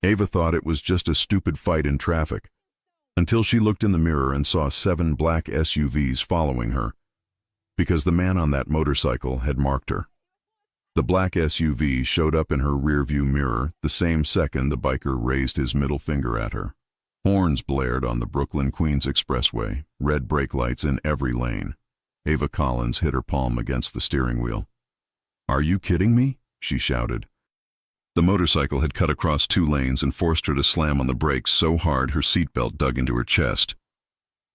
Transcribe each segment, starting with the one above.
Ava thought it was just a stupid fight in traffic, until she looked in the mirror and saw 7 black SUVs following her, because the man on that motorcycle had marked her. The black SUV showed up in her rearview mirror the same second the biker raised his middle finger at her. Horns blared on the Brooklyn-Queens Expressway, red brake lights in every lane. Ava Collins hit her palm against the steering wheel. "Are you kidding me?" she shouted. The motorcycle had cut across 2 lanes and forced her to slam on the brakes so hard her seatbelt dug into her chest.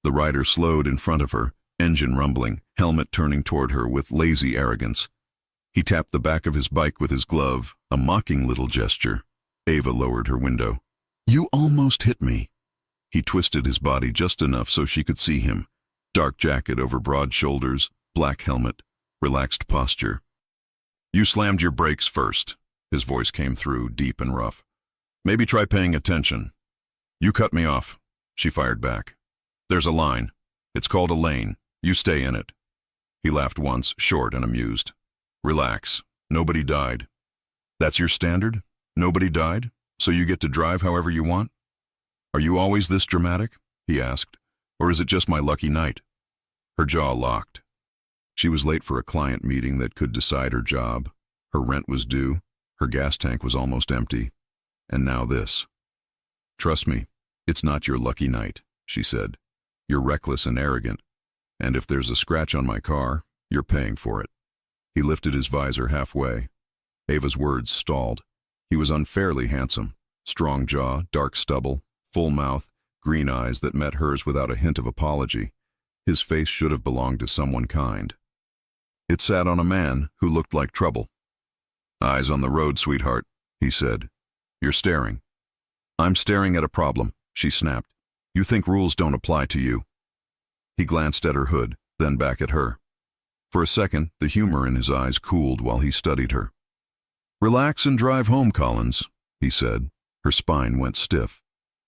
The rider slowed in front of her, engine rumbling, helmet turning toward her with lazy arrogance. He tapped the back of his bike with his glove, a mocking little gesture. Ava lowered her window. "You almost hit me." He twisted his body just enough so she could see him. Dark jacket over broad shoulders, black helmet, relaxed posture. "You slammed your brakes first." His voice came through, deep and rough. "Maybe try paying attention." "You cut me off," she fired back. "There's a line. It's called a lane. You stay in it." He laughed once, short and amused. "Relax. Nobody died." "That's your standard? Nobody died? So you get to drive however you want?" "Are you always this dramatic?" he asked. "Or is it just my lucky night?" Her jaw locked. She was late for a client meeting that could decide her job. Her rent was due. Her gas tank was almost empty. And now this. "Trust me, it's not your lucky night," she said. "You're reckless and arrogant. And if there's a scratch on my car, you're paying for it." He lifted his visor halfway. Ava's words stalled. He was unfairly handsome. Strong jaw, dark stubble, full mouth, green eyes that met hers without a hint of apology. His face should have belonged to someone kind. It sat on a man who looked like trouble. "Eyes on the road, sweetheart," he said. "You're staring." "I'm staring at a problem," she snapped. "You think rules don't apply to you." He glanced at her hood, then back at her. For a second, the humor in his eyes cooled while he studied her. "Relax and drive home, Collins," he said. Her spine went stiff.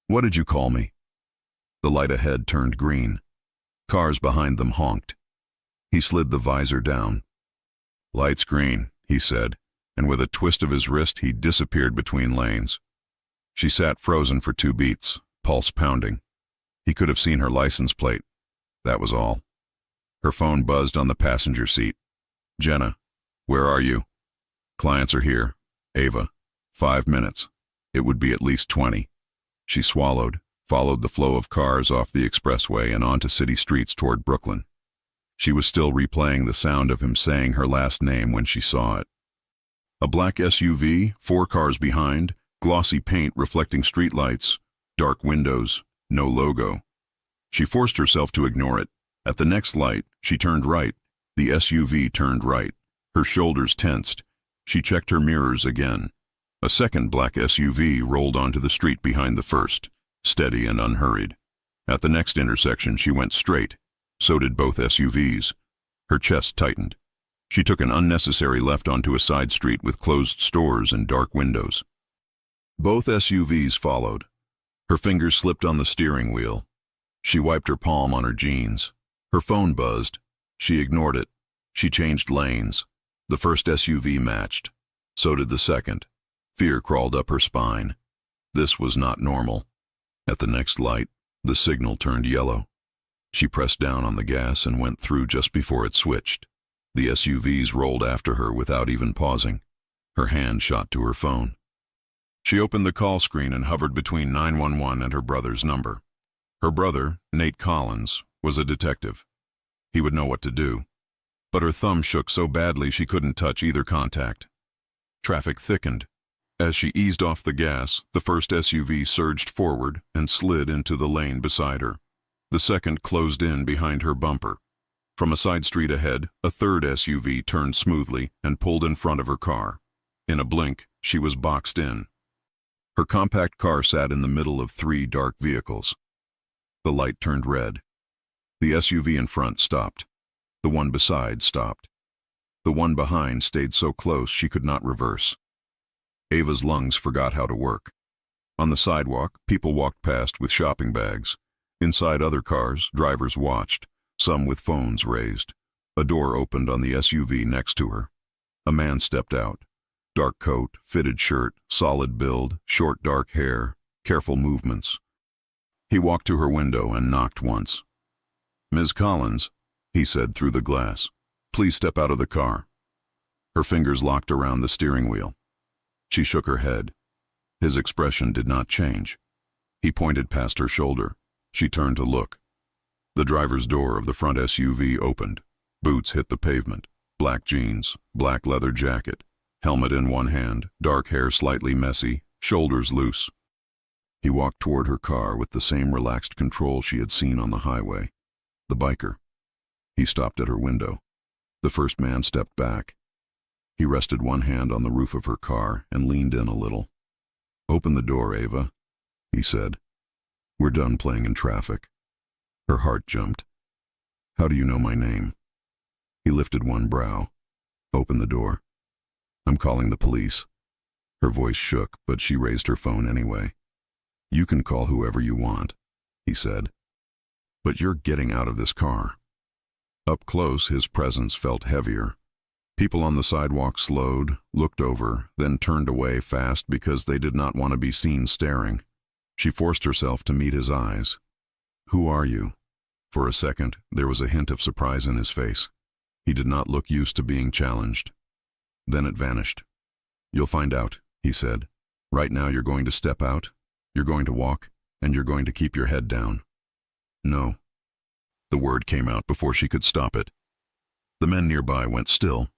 "What did you call me?" The light ahead turned green. Cars behind them honked. He slid the visor down. "Light's green," he said, and with a twist of his wrist he disappeared between lanes. She sat frozen for 2 beats, pulse pounding. He could have seen her license plate. That was all. Her phone buzzed on the passenger seat. "Jenna, where are you?" "Clients are here. Ava. 5 minutes. It would be at least 20. She swallowed, followed the flow of cars off the expressway and onto city streets toward Brooklyn. She was still replaying the sound of him saying her last name when she saw it. A black SUV, 4 cars behind, glossy paint reflecting streetlights, dark windows, no logo. She forced herself to ignore it. At the next light, she turned right. The SUV turned right. Her shoulders tensed. She checked her mirrors again. A second black SUV rolled onto the street behind the first, steady and unhurried. At the next intersection, she went straight. So did both SUVs. Her chest tightened. She took an unnecessary left onto a side street with closed stores and dark windows. Both SUVs followed. Her fingers slipped on the steering wheel. She wiped her palm on her jeans. Her phone buzzed. She ignored it. She changed lanes. The first SUV matched. So did the second. Fear crawled up her spine. This was not normal. At the next light, the signal turned yellow. She pressed down on the gas and went through just before it switched. The SUVs rolled after her without even pausing. Her hand shot to her phone. She opened the call screen and hovered between 911 and her brother's number. Her brother, Nate Collins, was a detective. He would know what to do. But her thumb shook so badly she couldn't touch either contact. Traffic thickened. As she eased off the gas, the first SUV surged forward and slid into the lane beside her. The second closed in behind her bumper. From a side street ahead, a third SUV turned smoothly and pulled in front of her car. In a blink, she was boxed in. Her compact car sat in the middle of 3 dark vehicles. The light turned red. The SUV in front stopped. The one beside stopped. The one behind stayed so close she could not reverse. Ava's lungs forgot how to work. On the sidewalk, people walked past with shopping bags. Inside other cars, drivers watched, some with phones raised. A door opened on the SUV next to her. A man stepped out. Dark coat, fitted shirt, solid build, short dark hair, careful movements. He walked to her window and knocked once. "Ms. Collins," he said through the glass, "please step out of the car." Her fingers locked around the steering wheel. She shook her head. His expression did not change. He pointed past her shoulder. She turned to look. The driver's door of the front SUV opened. Boots hit the pavement. Black jeans, black leather jacket, helmet in one hand, dark hair slightly messy, shoulders loose. He walked toward her car with the same relaxed control she had seen on the highway. The biker. He stopped at her window. The first man stepped back. He rested one hand on the roof of her car and leaned in a little. "Open the door, Ava," he said. "We're done playing in traffic." Her heart jumped. "How do you know my name?" He lifted one brow. "Open the door." "I'm calling the police." Her voice shook, but she raised her phone anyway. "You can call whoever you want," he said. "But you're getting out of this car." Up close, his presence felt heavier. People on the sidewalk slowed, looked over, then turned away fast because they did not want to be seen staring. She forced herself to meet his eyes. "Who are you?" For a second, there was a hint of surprise in his face. He did not look used to being challenged. Then it vanished. "You'll find out," he said. "Right now you're going to step out, you're going to walk, and you're going to keep your head down." "No." The word came out before she could stop it. The men nearby went still.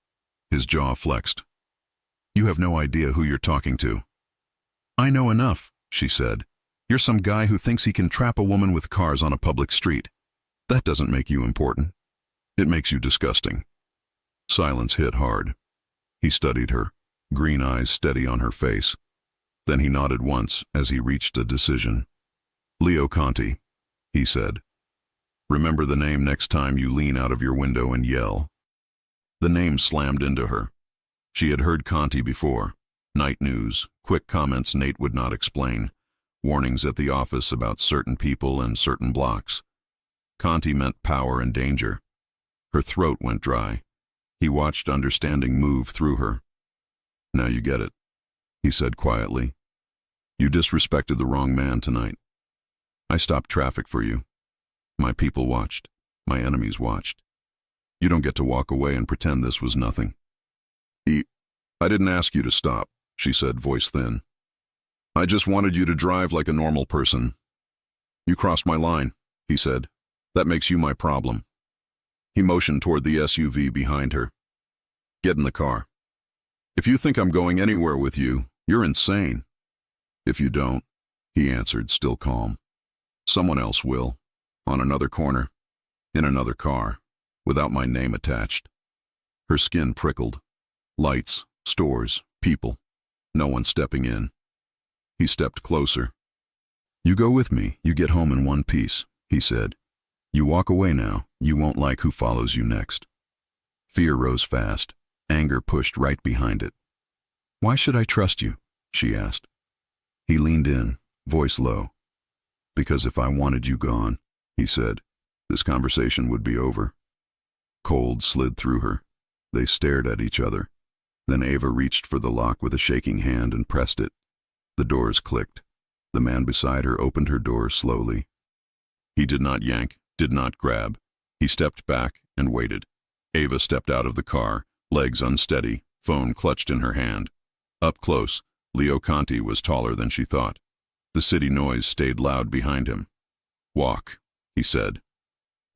His jaw flexed. "You have no idea who you're talking to." "I know enough," she said. "You're some guy who thinks he can trap a woman with cars on a public street. That doesn't make you important. It makes you disgusting." Silence hit hard. He studied her, green eyes steady on her face. Then he nodded once as he reached a decision. "Leo Conti," he said. "Remember the name next time you lean out of your window and yell." The name slammed into her. She had heard Conti before. Night news, quick comments Nate would not explain, warnings at the office about certain people and certain blocks. Conti meant power and danger. Her throat went dry. He watched understanding move through her. "Now you get it," he said quietly. "You disrespected the wrong man tonight. I stopped traffic for you. My people watched. My enemies watched. You don't get to walk away and pretend this was nothing." "I didn't ask you to stop," she said, voice thin. "I just wanted you to drive like a normal person." "You crossed my line," he said. "That makes you my problem." He motioned toward the SUV behind her. "Get in the car. If you think I'm going anywhere with you, you're insane." "If you don't," he answered, still calm, "someone else will, on another corner, in another car, without my name attached." Her skin prickled. Lights, stores, people, no one stepping in. He stepped closer. "You go with me, you get home in one piece," he said. "You walk away now, you won't like who follows you next." Fear rose fast. Anger pushed right behind it. "Why should I trust you?" she asked. He leaned in, voice low. "Because if I wanted you gone," he said, "this conversation would be over." Cold slid through her. They stared at each other. Then Ava reached for the lock with a shaking hand and pressed it. The doors clicked. The man beside her opened her door slowly. He did not yank, did not grab. He stepped back and waited. Ava stepped out of the car, legs unsteady, phone clutched in her hand. Up close, Leo Conti was taller than she thought. The city noise stayed loud behind him. "Walk," he said.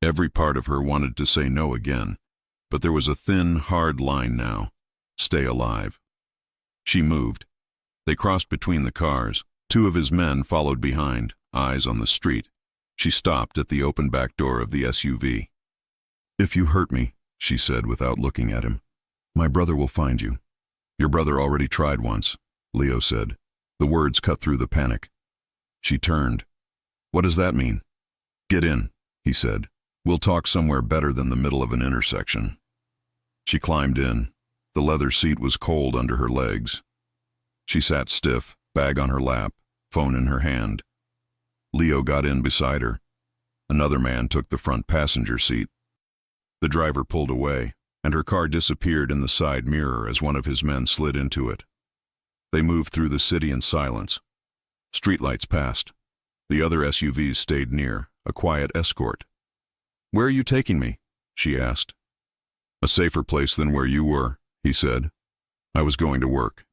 Every part of her wanted to say no again, but there was a thin, hard line now. Stay alive. She moved. They crossed between the cars. Two of his men followed behind, eyes on the street. She stopped at the open back door of the SUV. "If you hurt me," she said without looking at him, "my brother will find you." "Your brother already tried once," Leo said. The words cut through the panic. She turned. "What does that mean?" "Get in," he said. "We'll talk somewhere better than the middle of an intersection." She climbed in. The leather seat was cold under her legs. She sat stiff, bag on her lap, phone in her hand. Leo got in beside her. Another man took the front passenger seat. The driver pulled away, and her car disappeared in the side mirror as one of his men slid into it. They moved through the city in silence. Streetlights passed. The other SUVs stayed near, a quiet escort. "Where are you taking me?" she asked. "A safer place than where you were," he said. "I was going to work.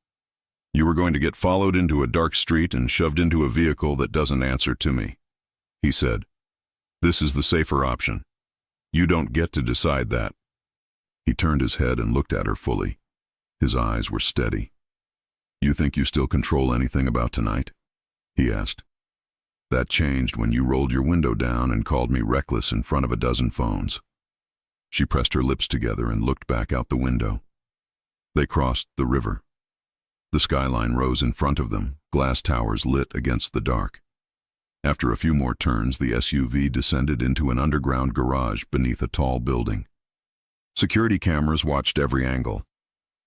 You were going to get followed into a dark street and shoved into a vehicle that doesn't answer to me," he said. "This is the safer option. You don't get to decide that." He turned his head and looked at her fully. His eyes were steady. "You think you still control anything about tonight?" he asked. "That changed when you rolled your window down and called me reckless in front of a dozen phones." She pressed her lips together and looked back out the window. They crossed the river. The skyline rose in front of them, glass towers lit against the dark. After a few more turns, the SUV descended into an underground garage beneath a tall building. Security cameras watched every angle.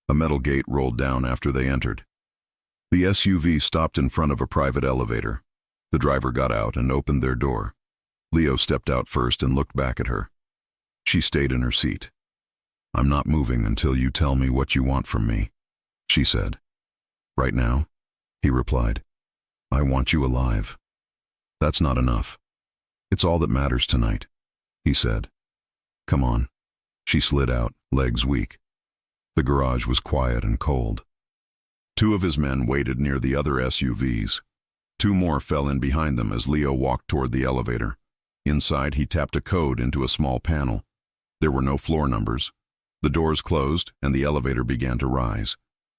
A metal gate rolled down after they entered. The SUV stopped in front of a private elevator. The driver got out and opened their door. Leo stepped out first and looked back at her. She stayed in her seat. "I'm not moving until you tell me what you want from me," she said. "Right now," he replied, "I want you alive." "That's not enough." "It's all that matters tonight," he said. "Come on." She slid out, legs weak. The garage was quiet and cold. Two of his men waited near the other SUVs. Two more fell in behind them as Leo walked toward the elevator. Inside, he tapped a code into a small panel. There were no floor numbers. The doors closed, and the elevator began to rise.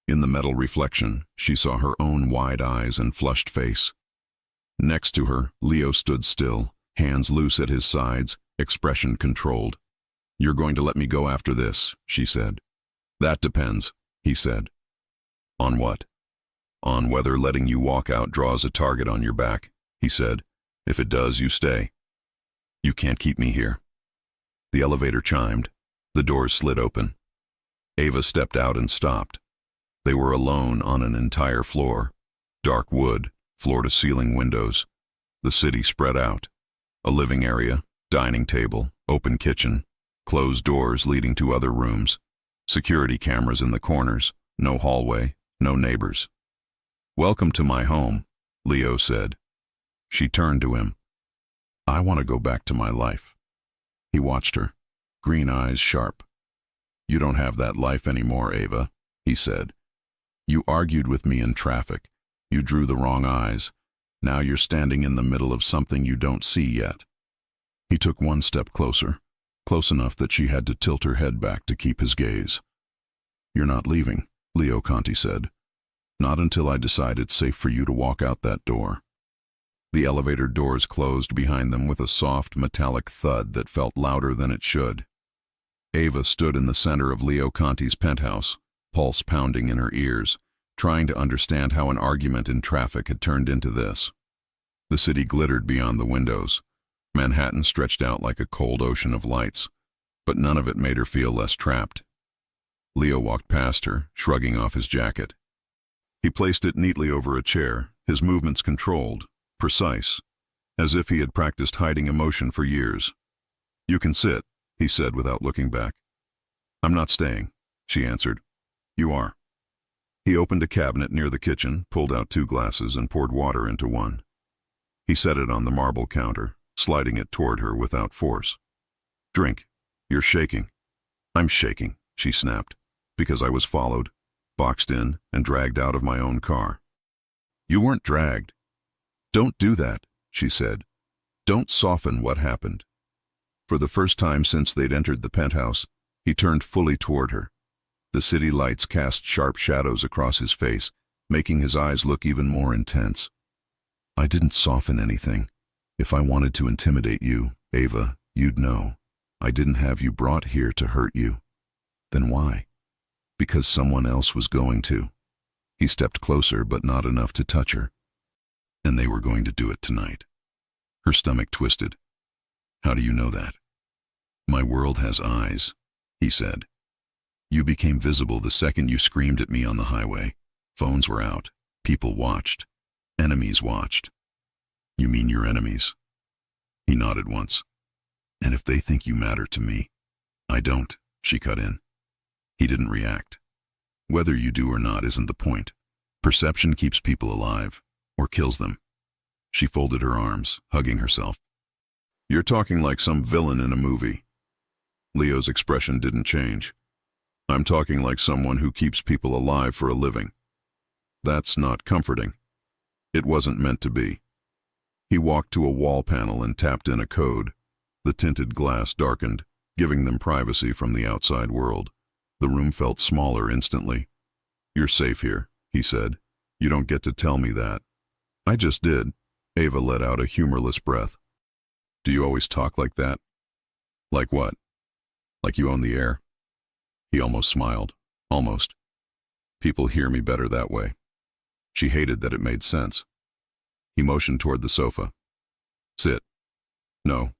In the metal reflection, she saw her own wide eyes and flushed face. Next to her, Leo stood still, hands loose at his sides, expression controlled. "You're going to let me go after this," she said. "That depends," he said. "On what?" "On whether letting you walk out draws a target on your back," he said. "If it does, you stay. You can't keep me here." The elevator chimed. The doors slid open. Ava stepped out and stopped. They were alone on an entire floor. Dark wood, floor-to-ceiling windows. The city spread out. A living area, dining table, open kitchen, closed doors leading to other rooms, security cameras in the corners, no hallway, no neighbors. "Welcome to my home," Leo said. She turned to him. "I want to go back to my life." He watched her, green eyes sharp. "You don't have that life anymore, Ava," he said. "You argued with me in traffic. You drew the wrong eyes. Now you're standing in the middle of something you don't see yet." He took one step closer, close enough that she had to tilt her head back to keep his gaze. "You're not leaving," Leo Conti said. "Not until I decide it's safe for you to walk out that door." The elevator doors closed behind them with a soft, metallic thud that felt louder than it should. Ava stood in the center of Leo Conti's penthouse, pulse pounding in her ears, trying to understand how an argument in traffic had turned into this. The city glittered beyond the windows. Manhattan stretched out like a cold ocean of lights, but none of it made her feel less trapped. Leo walked past her, shrugging off his jacket. He placed it neatly over a chair, his movements controlled, precise, as if he had practiced hiding emotion for years. "You can sit," he said without looking back. "I'm not staying," she answered. "You are." He opened a cabinet near the kitchen, pulled out 2 glasses, and poured water into one. He set it on the marble counter, sliding it toward her without force. "Drink. You're shaking." "I'm shaking," she snapped, "because I was followed, boxed in, and dragged out of my own car." "You weren't dragged." "Don't do that," she said. "Don't soften what happened." For the first time since they'd entered the penthouse, he turned fully toward her. The city lights cast sharp shadows across his face, making his eyes look even more intense. "I didn't soften anything. If I wanted to intimidate you, Ava, you'd know. I didn't have you brought here to hurt you." "Then why?" "Because someone else was going to." He stepped closer, but not enough to touch her. "And they were going to do it tonight." Her stomach twisted. "How do you know that?" "My world has eyes," he said. "You became visible the second you screamed at me on the highway. Phones were out. People watched. Enemies watched." "You mean your enemies?" He nodded once. "And if they think you matter to me—" "I don't," she cut in. He didn't react. Whether you do or not isn't the point. Perception keeps people alive, or kills them. She folded her arms, hugging herself. You're talking like some villain in a movie. Leo's expression didn't change. I'm talking like someone who keeps people alive for a living. That's not comforting. It wasn't meant to be. He walked to a wall panel and tapped in a code. The tinted glass darkened, giving them privacy from the outside world. The room felt smaller instantly. You're safe here, he said. You don't get to tell me that. I just did. Ava let out a humorless breath. Do you always talk like that? Like what? Like you own the air? He almost smiled. Almost. People hear me better that way. She hated that it made sense. He motioned toward the sofa. Sit. No.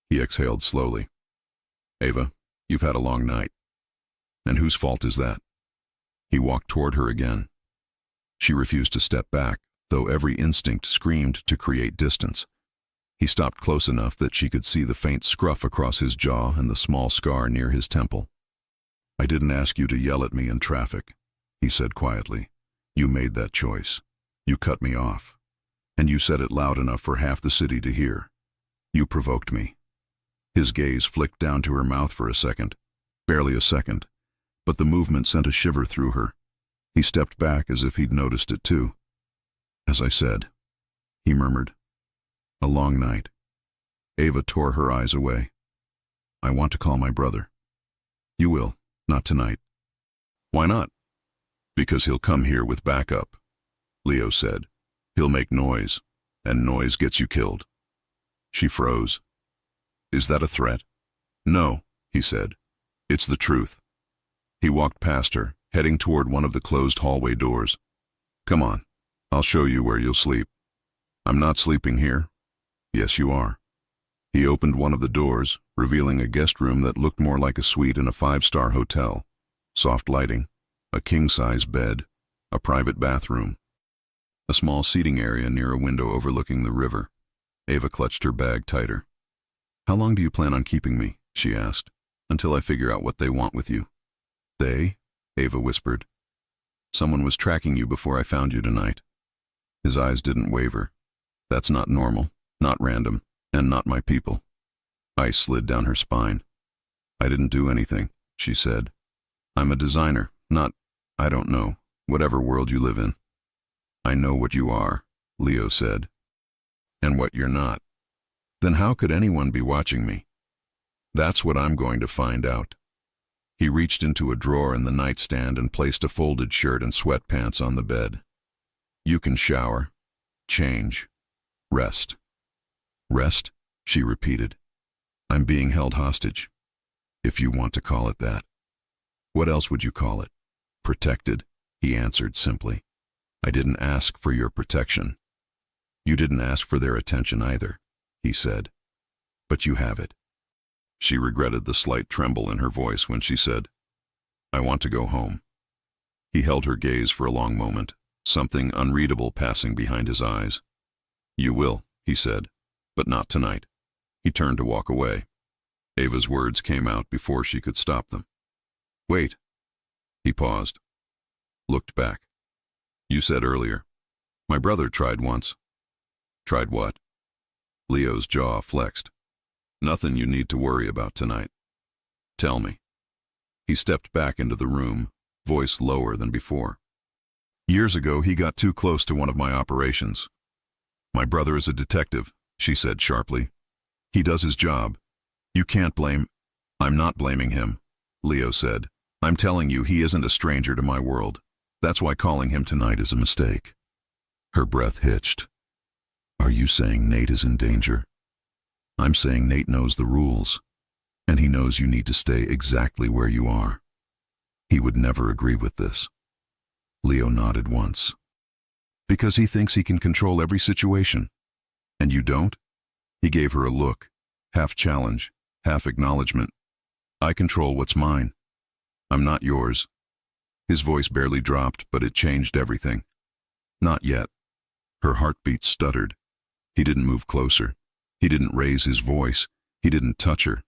He exhaled slowly. Ava, you've had a long night. And whose fault is that? He walked toward her again. She refused to step back, though every instinct screamed to create distance. He stopped close enough that she could see the faint scruff across his jaw and the small scar near his temple. I didn't ask you to yell at me in traffic, he said quietly. You made that choice. You cut me off. And you said it loud enough for half the city to hear. You provoked me. His gaze flicked down to her mouth for a second. Barely a second. But the movement sent a shiver through her. He stepped back as if he'd noticed it too. As I said, he murmured. A long night. Ava tore her eyes away. I want to call my brother. You will, not tonight. Why not? Because he'll come here with backup, Leo said. He'll make noise, and noise gets you killed. She froze. Is that a threat? No, he said. It's the truth. He walked past her, heading toward one of the closed hallway doors. Come on, I'll show you where you'll sleep. I'm not sleeping here. Yes, you are. He opened one of the doors, revealing a guest room that looked more like a suite in a five-star hotel. Soft lighting, a king-size bed, a private bathroom, a small seating area near a window overlooking the river. Ava clutched her bag tighter. How long do you plan on keeping me? She asked. Until I figure out what they want with you. They? Ava whispered. Someone was tracking you before I found you tonight. His eyes didn't waver. That's not normal, not random, and not my people. Ice slid down her spine. I didn't do anything, she said. I'm a designer, not, I don't know, whatever world you live in. I know what you are, Leo said. And what you're not. Then how could anyone be watching me? That's what I'm going to find out. He reached into a drawer in the nightstand and placed a folded shirt and sweatpants on the bed. You can shower, change, rest. Rest? She repeated. I'm being held hostage, if you want to call it that. What else would you call it? Protected, he answered simply. I didn't ask for your protection. You didn't ask for their attention either, he said. But you have it. She regretted the slight tremble in her voice when she said, I want to go home. He held her gaze for a long moment, something unreadable passing behind his eyes. You will, he said, but not tonight. He turned to walk away. Ava's words came out before she could stop them. Wait. He paused. Looked back. You said earlier. My brother tried once. Tried what? Leo's jaw flexed. Nothing you need to worry about tonight. Tell me. He stepped back into the room, voice lower than before. Years ago, he got too close to one of my operations. My brother is a detective, she said sharply. He does his job. You can't blame... I'm not blaming him, Leo said. I'm telling you he isn't a stranger to my world. That's why calling him tonight is a mistake. Her breath hitched. Are you saying Nate is in danger? I'm saying Nate knows the rules, and he knows you need to stay exactly where you are. He would never agree with this. Leo nodded once. Because he thinks he can control every situation. And you don't? He gave her a look, half challenge, half acknowledgement. I control what's mine. I'm not yours. His voice barely dropped, but it changed everything. Not yet. Her heartbeat stuttered. He didn't move closer. He didn't raise his voice. He didn't touch her.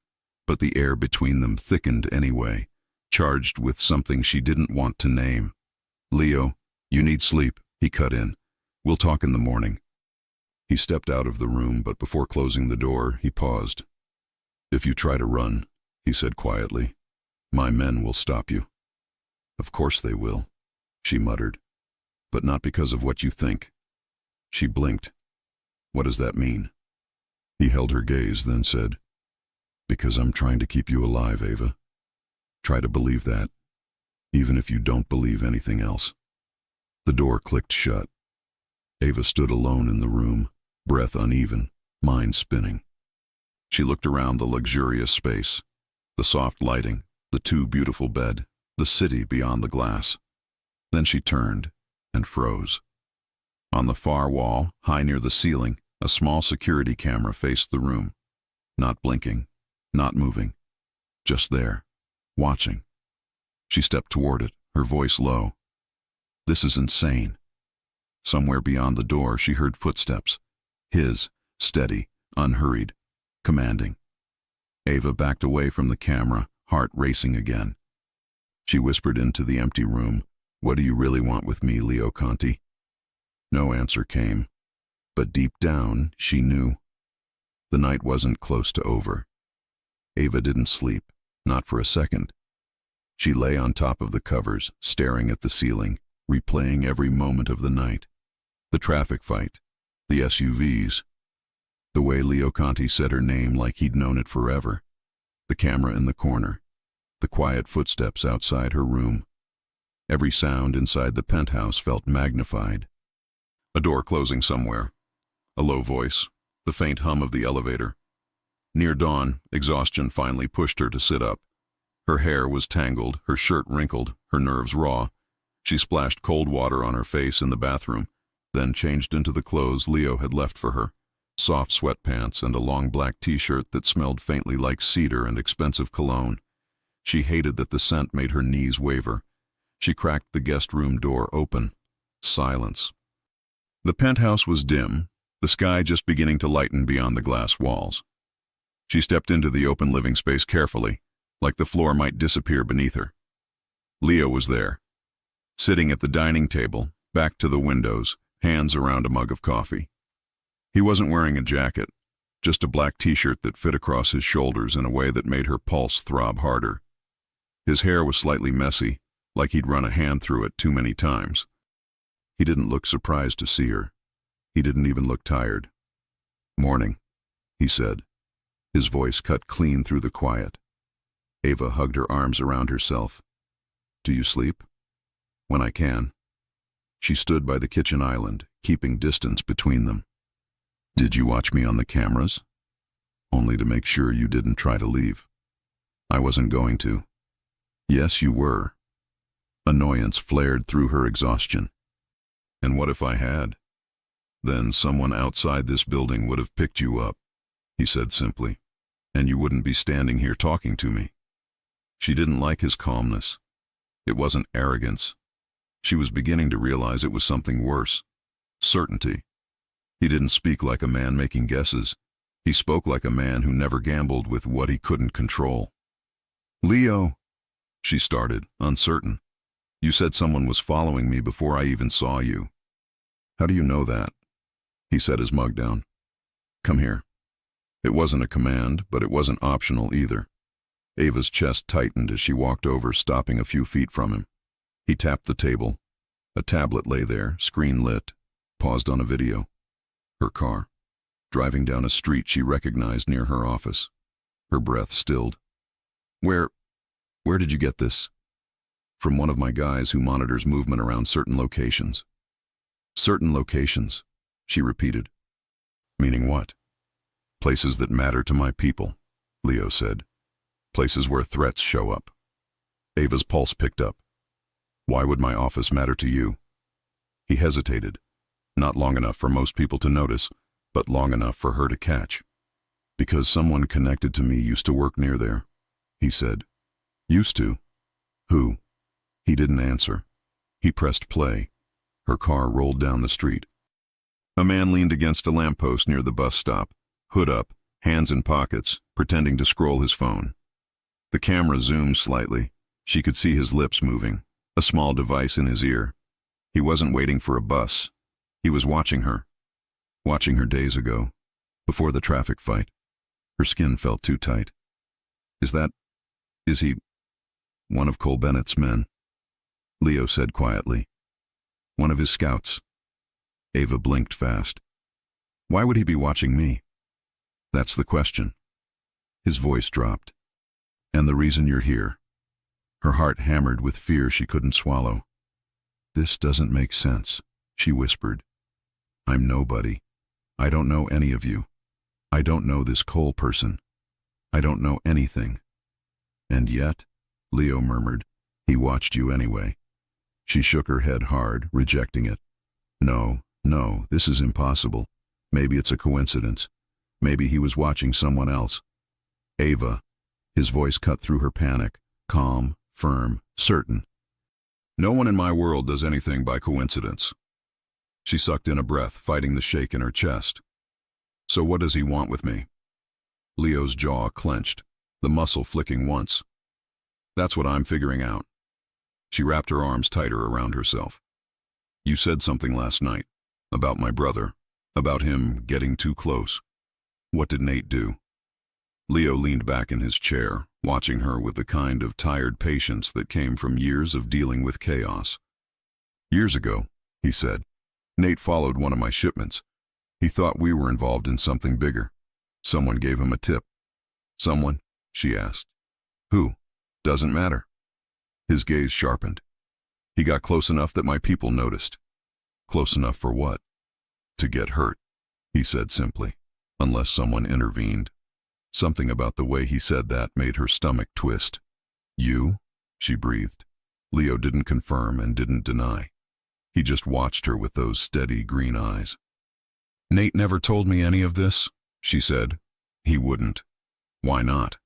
But the air between them thickened anyway, charged with something she didn't want to name. "Leo, you need sleep," he cut in. "We'll talk in the morning." He stepped out of the room, but before closing the door, he paused. "If you try to run," he said quietly, "my men will stop you." "Of course they will," she muttered. "But not because of what you think." She blinked. "What does that mean?" He held her gaze, then said, "Because I'm trying to keep you alive, Ava. Try to believe that, even if you don't believe anything else." The door clicked shut. Ava stood alone in the room, breath uneven, mind spinning. She looked around the luxurious space, the soft lighting, the too beautiful bed, the city beyond the glass. Then she turned and froze. On the far wall, high near the ceiling, a small security camera faced the room. Not blinking, not moving, just there, watching. She stepped toward it, her voice low. "This is insane." Somewhere beyond the door she heard footsteps. His, steady, unhurried, commanding. Ava backed away from the camera, heart racing again. She whispered into the empty room, "What do you really want with me, Leo Conti?" No answer came, but deep down she knew. The night wasn't close to over. Ava didn't sleep, not for a second. She lay on top of the covers, staring at the ceiling, replaying every moment of the night. The traffic fight, the SUVs, the way Leo Conti said her name like he'd known it forever, the camera in the corner, the quiet footsteps outside her room. Every sound inside the penthouse felt magnified. A door closing somewhere, a low voice, the faint hum of the elevator. Near dawn, exhaustion finally pushed her to sit up. Her hair was tangled, her shirt wrinkled, her nerves raw. She splashed cold water on her face in the bathroom, then changed into the clothes Leo had left for her, soft sweatpants and a long black t-shirt that smelled faintly like cedar and expensive cologne. She hated that the scent made her knees waver. She cracked the guest room door open. Silence. The penthouse was dim, the sky just beginning to lighten beyond the glass walls. She stepped into the open living space carefully, like the floor might disappear beneath her. Leo was there, sitting at the dining table, back to the windows, hands around a mug of coffee. He wasn't wearing a jacket, just a black t-shirt that fit across his shoulders in a way that made her pulse throb harder. His hair was slightly messy, like he'd run a hand through it too many times. He didn't look surprised to see her. He didn't even look tired. "Morning," he said. His voice cut clean through the quiet. Ava hugged her arms around herself. "Do you sleep?" "When I can." She stood by the kitchen island, keeping distance between them. "Did you watch me on the cameras?" "Only to make sure you didn't try to leave." "I wasn't going to." "Yes, you were." Annoyance flared through her exhaustion. "And what if I had?" "Then someone outside this building would have picked you up," he said simply, "and you wouldn't be standing here talking to me." She didn't like his calmness. It wasn't arrogance. She was beginning to realize it was something worse. Certainty. He didn't speak like a man making guesses. He spoke like a man who never gambled with what he couldn't control. "Leo," she started, uncertain. "You said someone was following me before I even saw you." "How do you know that?" He set his mug down. "Come here." It wasn't a command, but it wasn't optional either. Ava's chest tightened as she walked over, stopping a few feet from him. He tapped the table. A tablet lay there, screen lit, paused on a video. Her car, driving down a street she recognized near her office. Her breath stilled. Where did you get this?" "From one of my guys who monitors movement around certain locations." "Certain locations," she repeated. "Meaning what?" "Places that matter to my people," Leo said. "Places where threats show up." Ava's pulse picked up. "Why would my office matter to you?" He hesitated, not long enough for most people to notice, but long enough for her to catch. "Because someone connected to me used to work near there," he said. "Used to? Who?" He didn't answer. He pressed play. Her car rolled down the street. A man leaned against a lamppost near the bus stop, hood up, hands in pockets, pretending to scroll his phone. The camera zoomed slightly, She could see his lips moving, a small device in his ear. He wasn't waiting for a bus. He was watching her days ago, before the traffic fight. Her skin felt too tight. Is he one of Cole Bennett's men? Leo said quietly. One of his scouts. Ava blinked fast. Why would he be watching me? That's the question. His voice dropped. And the reason you're here. Her heart hammered with fear she couldn't swallow. This doesn't make sense, she whispered. I'm nobody. I don't know any of you. I don't know this Cole person. I don't know anything. And yet, Leo murmured, he watched you anyway. She shook her head hard, rejecting it. No, this is impossible. Maybe it's a coincidence. Maybe he was watching someone else. Ava. His voice cut through her panic, calm, firm, certain. No one in my world does anything by coincidence. She sucked in a breath, fighting the shake in her chest. So what does he want with me? Leo's jaw clenched, the muscle flicking once. That's what I'm figuring out. She wrapped her arms tighter around herself. You said something last night, about my brother, about him getting too close. What did Nate do? Leo leaned back in his chair, watching her with the kind of tired patience that came from years of dealing with chaos. Years ago, he said, Nate followed one of my shipments. He thought we were involved in something bigger. Someone gave him a tip. Someone? She asked. Who? Doesn't matter. His gaze sharpened. He got close enough that my people noticed. Close enough for what? To get hurt, he said simply, unless someone intervened. Something about the way he said that made her stomach twist. You? She breathed. Leo didn't confirm and didn't deny. He just watched her with those steady green eyes. Nate never told me any of this, she said. He wouldn't. Why not?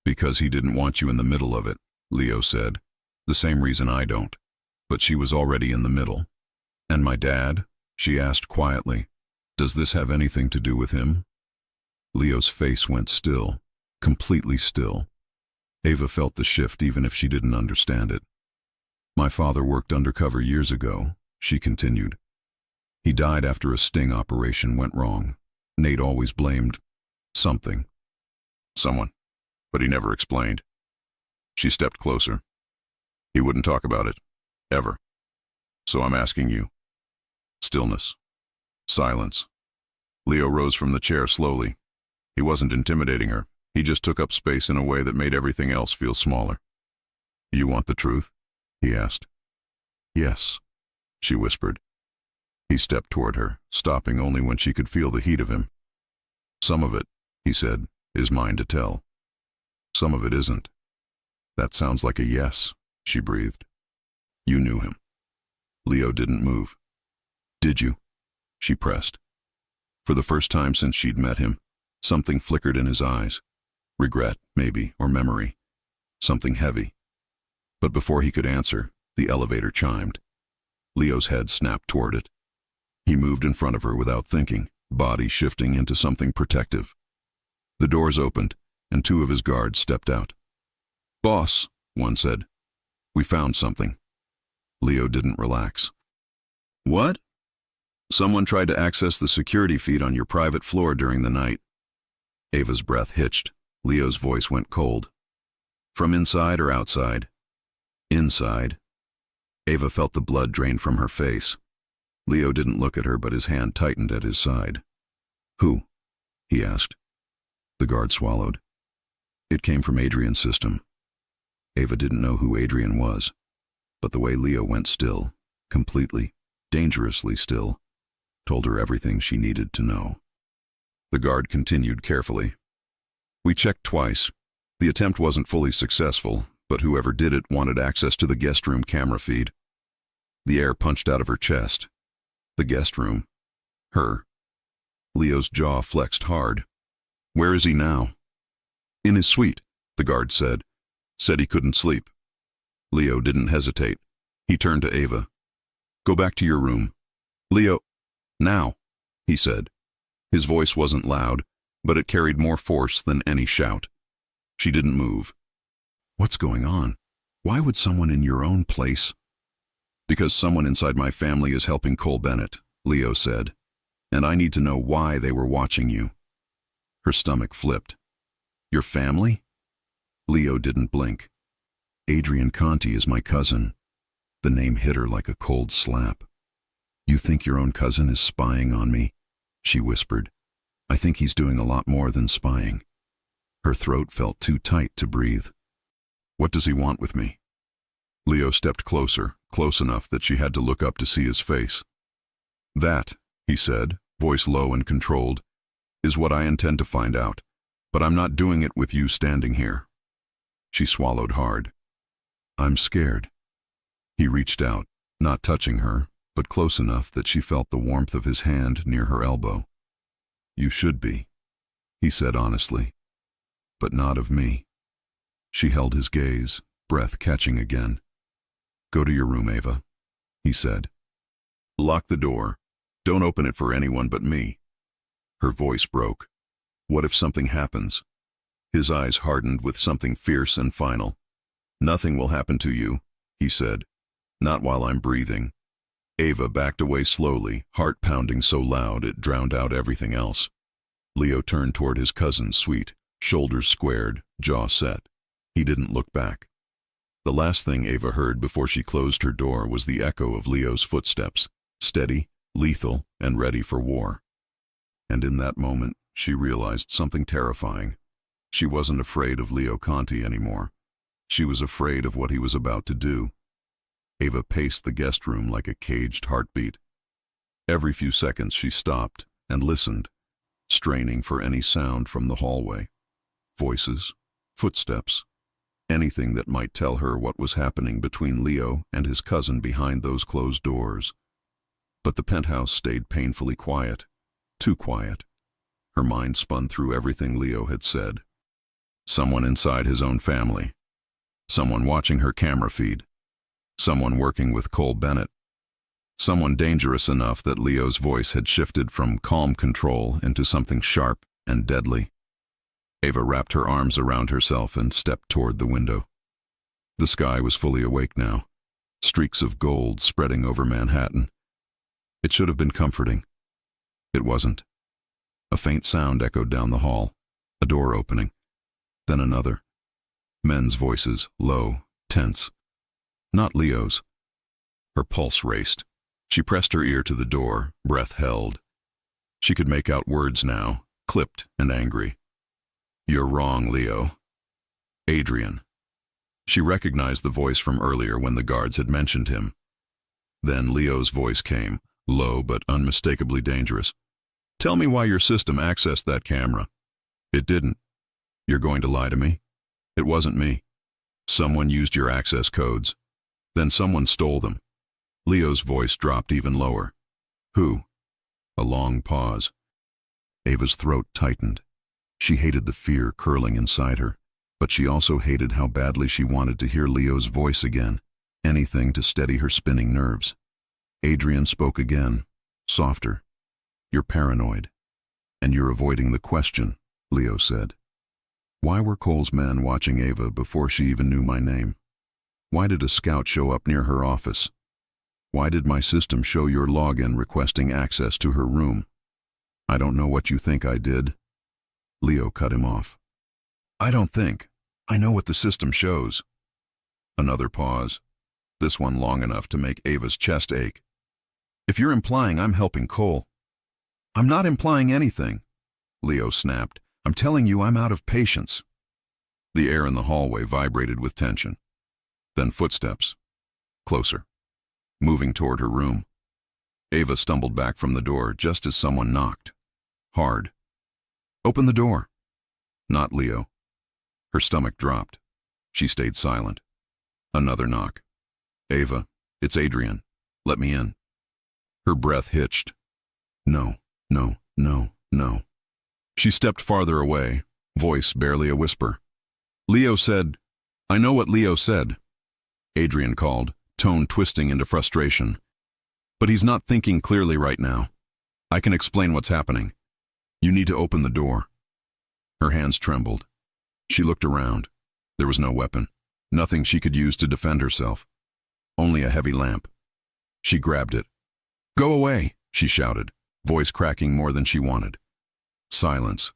Because he didn't want you in the middle of it, Leo said. The same reason I don't. But she was already in the middle. And my dad? She asked quietly. Does this have anything to do with him? Leo's face went still, completely still. Ava felt the shift even if she didn't understand it. My father worked undercover years ago, she continued. He died after a sting operation went wrong. Nate always blamed something. Someone. But he never explained. She stepped closer. He wouldn't talk about it. Ever. So I'm asking you. Stillness. Silence. Leo rose from the chair slowly. He wasn't intimidating her. He just took up space in a way that made everything else feel smaller. You want the truth? He asked. Yes, she whispered. He stepped toward her, stopping only when she could feel the heat of him. Some of it, he said, is mine to tell. Some of it isn't. That sounds like a yes, she breathed. You knew him. Leo didn't move. Did you? She pressed. For the first time since she'd met him, something flickered in his eyes. Regret, maybe, or memory. Something heavy. But before he could answer, the elevator chimed. Leo's head snapped toward it. He moved in front of her without thinking, body shifting into something protective. The doors opened, and two of his guards stepped out. Boss, one said. We found something. Leo didn't relax. What? Someone tried to access the security feed on your private floor during the night. Ava's breath hitched. Leo's voice went cold. From inside or outside? Inside. Ava felt the blood drain from her face. Leo didn't look at her, but his hand tightened at his side. Who? He asked. The guard swallowed. It came from Adrian's system. Ava didn't know who Adrian was, but the way Leo went still, completely, dangerously still, told her everything she needed to know. The guard continued carefully. We checked twice. The attempt wasn't fully successful, but whoever did it wanted access to the guest room camera feed. The air punched out of her chest. The guest room. Her. Leo's jaw flexed hard. Where is he now? In his suite, the guard said. Said he couldn't sleep. Leo didn't hesitate. He turned to Ava. Go back to your room. Leo. Now, he said. His voice wasn't loud, but it carried more force than any shout. She didn't move. What's going on? Why would someone in your own place? Because someone inside my family is helping Cole Bennett, Leo said, and I need to know why they were watching you. Her stomach flipped. Your family? Leo didn't blink. Adrian Conti is my cousin. The name hit her like a cold slap. You think your own cousin is spying on me? She whispered. I think he's doing a lot more than spying. Her throat felt too tight to breathe. What does he want with me? Leo stepped closer, close enough that she had to look up to see his face. That, he said, voice low and controlled, is what I intend to find out, but I'm not doing it with you standing here. She swallowed hard. I'm scared. He reached out, not touching her, but close enough that she felt the warmth of his hand near her elbow. You should be, he said honestly, but not of me. She held his gaze, breath catching again. Go to your room, Ava, he said. Lock the door. Don't open it for anyone but me. Her voice broke. What if something happens? His eyes hardened with something fierce and final. Nothing will happen to you, he said. Not while I'm breathing. Ava backed away slowly, heart pounding so loud it drowned out everything else. Leo turned toward his cousin's suite, shoulders squared, jaw set. He didn't look back. The last thing Ava heard before she closed her door was the echo of Leo's footsteps, steady, lethal, and ready for war. And in that moment, she realized something terrifying. She wasn't afraid of Leo Conti anymore. She was afraid of what he was about to do. Ava paced the guest room like a caged heartbeat. Every few seconds she stopped and listened, straining for any sound from the hallway. Voices, footsteps, anything that might tell her what was happening between Leo and his cousin behind those closed doors. But the penthouse stayed painfully quiet, too quiet. Her mind spun through everything Leo had said. Someone inside his own family. Someone watching her camera feed. Someone working with Cole Bennett. Someone dangerous enough that Leo's voice had shifted from calm control into something sharp and deadly. Ava wrapped her arms around herself and stepped toward the window. The sky was fully awake now, streaks of gold spreading over Manhattan. It should have been comforting. It wasn't. A faint sound echoed down the hall, a door opening, then another. Men's voices, low, tense. Not Leo's. Her pulse raced. She pressed her ear to the door, breath held. She could make out words now, clipped and angry. You're wrong, Leo. Adrian. She recognized the voice from earlier when the guards had mentioned him. Then Leo's voice came, low but unmistakably dangerous. Tell me why your system accessed that camera. It didn't. You're going to lie to me? It wasn't me. Someone used your access codes. Then someone stole them. Leo's voice dropped even lower. Who? A long pause. Ava's throat tightened. She hated the fear curling inside her, but she also hated how badly she wanted to hear Leo's voice again, anything to steady her spinning nerves. Adrian spoke again, softer. You're paranoid, and you're avoiding the question, Leo said. Why were Cole's men watching Ava before she even knew my name? Why did a scout show up near her office? Why did my system show your login requesting access to her room? I don't know what you think I did. Leo cut him off. I don't think. I know what the system shows. Another pause, this one long enough to make Ava's chest ache. If you're implying I'm helping Cole. I'm not implying anything, Leo snapped. I'm telling you I'm out of patience. The air in the hallway vibrated with tension. Then footsteps. Closer. Moving toward her room. Ava stumbled back from the door just as someone knocked. Hard. Open the door. Not Leo. Her stomach dropped. She stayed silent. Another knock. Ava, it's Adrian. Let me in. Her breath hitched. No, no, no, no. She stepped farther away, voice barely a whisper. Leo said, I know what Leo said. Adrian called, tone twisting into frustration. But he's not thinking clearly right now. I can explain what's happening. You need to open the door. Her hands trembled. She looked around. There was no weapon. Nothing she could use to defend herself. Only a heavy lamp. She grabbed it. "Go away," she shouted, voice cracking more than she wanted. Silence.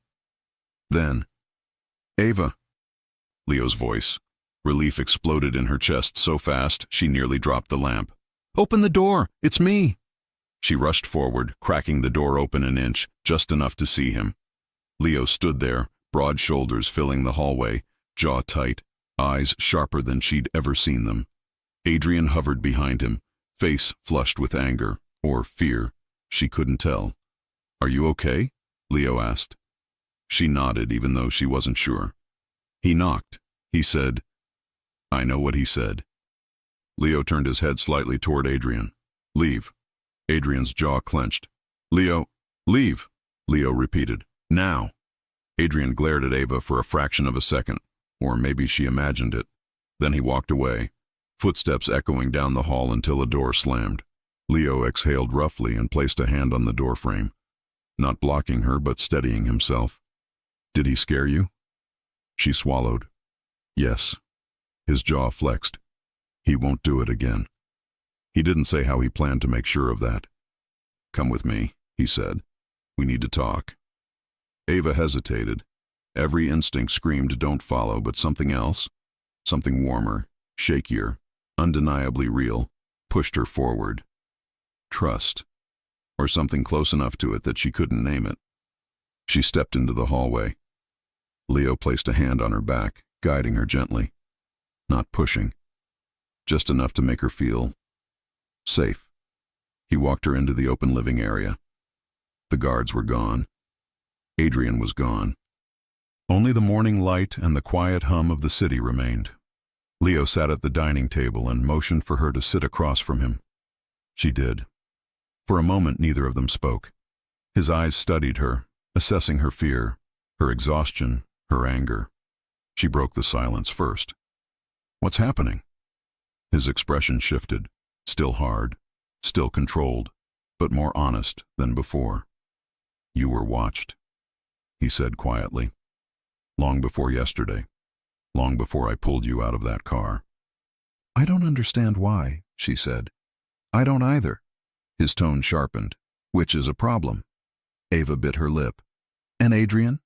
Then, "Ava." Leo's voice. Relief exploded in her chest so fast she nearly dropped the lamp. "Open the door! It's me!" She rushed forward, cracking the door open an inch, just enough to see him. Leo stood there, broad shoulders filling the hallway, jaw tight, eyes sharper than she'd ever seen them. Adrian hovered behind him, face flushed with anger, or fear. She couldn't tell. "Are you okay?" Leo asked. She nodded even though she wasn't sure. "He knocked," he said. I know what he said. Leo turned his head slightly toward Adrian. "Leave." Adrian's jaw clenched. "Leo, leave," Leo repeated. "Now." Adrian glared at Ava for a fraction of a second, or maybe she imagined it. Then he walked away, footsteps echoing down the hall until a door slammed. Leo exhaled roughly and placed a hand on the doorframe, not blocking her but steadying himself. "Did he scare you?" She swallowed. "Yes." His jaw flexed. "He won't do it again." He didn't say how he planned to make sure of that. "Come with me," he said. "We need to talk." Ava hesitated. Every instinct screamed don't follow, but something else, something warmer, shakier, undeniably real, pushed her forward. Trust, or something close enough to it that she couldn't name it. She stepped into the hallway. Leo placed a hand on her back, guiding her gently. Not pushing, just enough to make her feel safe. He walked her into the open living area. The guards were gone. Adrian was gone. Only the morning light and the quiet hum of the city remained. Leo sat at the dining table and motioned for her to sit across from him. She did. For a moment neither of them spoke. His eyes studied her, assessing her fear, her exhaustion, her anger. She broke the silence first. "What's happening?" His expression shifted, still hard, still controlled, but more honest than before. "You were watched," he said quietly. "Long before yesterday. Long before I pulled you out of that car." "I don't understand why," she said. "I don't either." His tone sharpened. "Which is a problem." Ava bit her lip. "And Adrian?"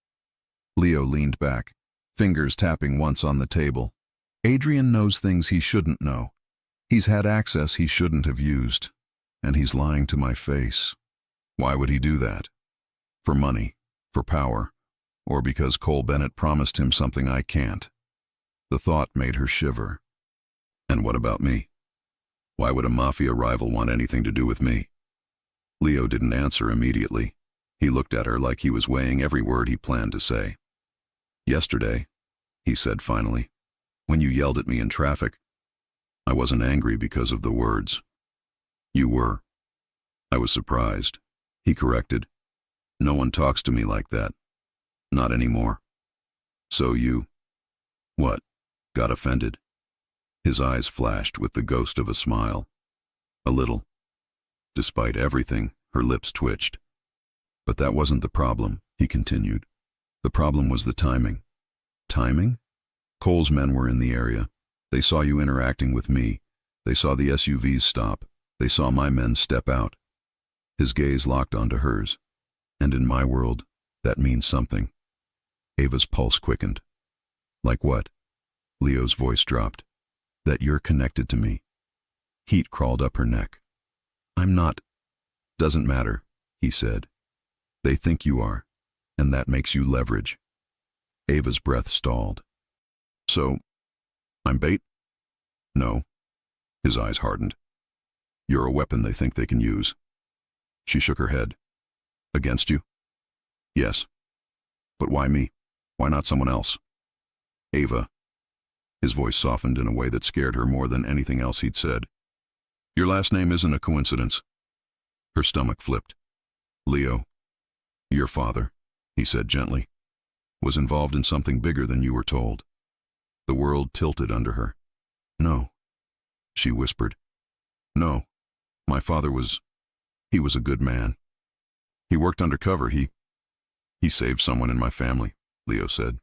Leo leaned back, fingers tapping once on the table. "Adrian knows things he shouldn't know. He's had access he shouldn't have used. And he's lying to my face. Why would he do that? For money, for power, or because Cole Bennett promised him something I can't?" The thought made her shiver. "And what about me? Why would a Mafia rival want anything to do with me?" Leo didn't answer immediately. He looked at her like he was weighing every word he planned to say. "Yesterday," he said finally, "when you yelled at me in traffic, I wasn't angry because of the words. You were." "I was surprised," he corrected. "No one talks to me like that. Not anymore." "So you, what, got offended?" His eyes flashed with the ghost of a smile. "A little." Despite everything, her lips twitched. "But that wasn't the problem," he continued. "The problem was the timing." "Timing?" "Cole's men were in the area. They saw you interacting with me. They saw the SUVs stop. They saw my men step out." His gaze locked onto hers. "And in my world, that means something." Ava's pulse quickened. "Like what?" Leo's voice dropped. "That you're connected to me." Heat crawled up her neck. "I'm not." "Doesn't matter," he said. "They think you are, and that makes you leverage." Ava's breath stalled. "So, I'm bait?" "No." His eyes hardened. "You're a weapon they think they can use." She shook her head. "Against you?" "Yes." "But why me? Why not someone else?" "Ava." His voice softened in a way that scared her more than anything else he'd said. "Your last name isn't a coincidence." Her stomach flipped. "Leo, your father," he said gently, "was involved in something bigger than you were told." The world tilted under her. "No," she whispered. "No, my father he was a good man. He worked undercover. He saved someone in my family," Leo said.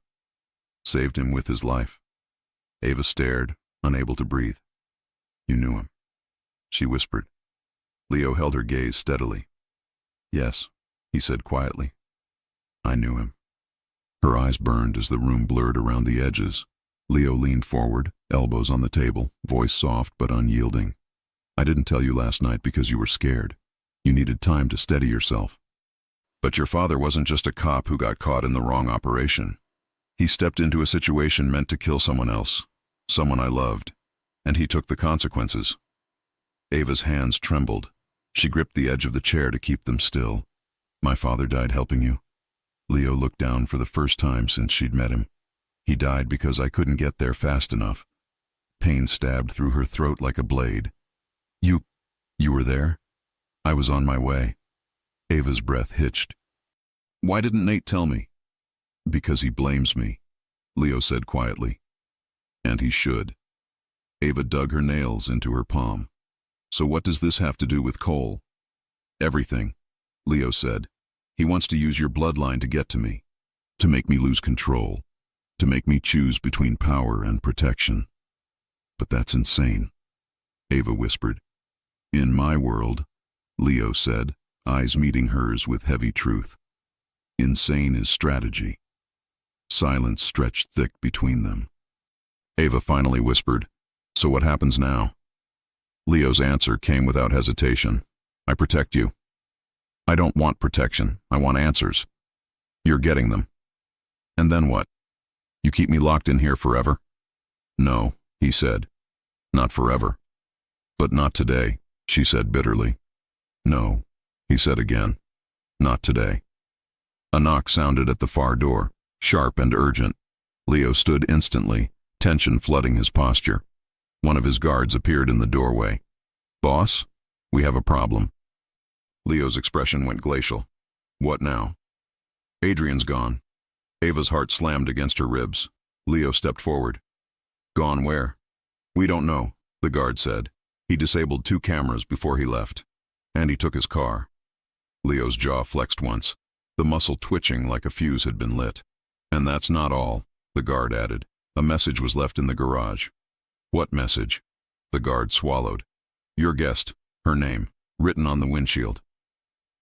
"Saved him with his life." Ava stared, unable to breathe. You knew him, she whispered. Leo held her gaze steadily. Yes, he said quietly. I knew him. Her eyes burned as the room blurred around the edges. Leo leaned forward, elbows on the table, voice soft but unyielding. I didn't tell you last night because you were scared. You needed time to steady yourself. But your father wasn't just a cop who got caught in the wrong operation. He stepped into a situation meant to kill someone else, someone I loved, and he took the consequences. Ava's hands trembled. She gripped the edge of the chair to keep them still. My father died helping you. Leo looked down for the first time since she'd met him. He died because I couldn't get there fast enough. Pain stabbed through her throat like a blade. You were there? I was on my way. Ava's breath hitched. Why didn't Nate tell me? Because he blames me, Leo said quietly. And he should. Ava dug her nails into her palm. So what does this have to do with Cole? Everything, Leo said. He wants to use your bloodline to get to me, to make me lose control, to make me choose between power and protection. But that's insane, Ava whispered. In my world, Leo said, eyes meeting hers with heavy truth. Insane is strategy. Silence stretched thick between them. Ava finally whispered, so what happens now? Leo's answer came without hesitation. I protect you. I don't want protection. I want answers. You're getting them. And then what? You keep me locked in here forever? No, he said. Not forever. But not today, she said bitterly. No, he said again. Not today. A knock sounded at the far door, sharp and urgent. Leo stood instantly, tension flooding his posture. One of his guards appeared in the doorway. Boss, we have a problem. Leo's expression went glacial. What now? Adrian's gone. Ava's heart slammed against her ribs. Leo stepped forward. Gone where? We don't know, the guard said. He disabled 2 cameras before he left. And he took his car. Leo's jaw flexed once, the muscle twitching like a fuse had been lit. And that's not all, the guard added. A message was left in the garage. What message? The guard swallowed. Your guest, her name, written on the windshield.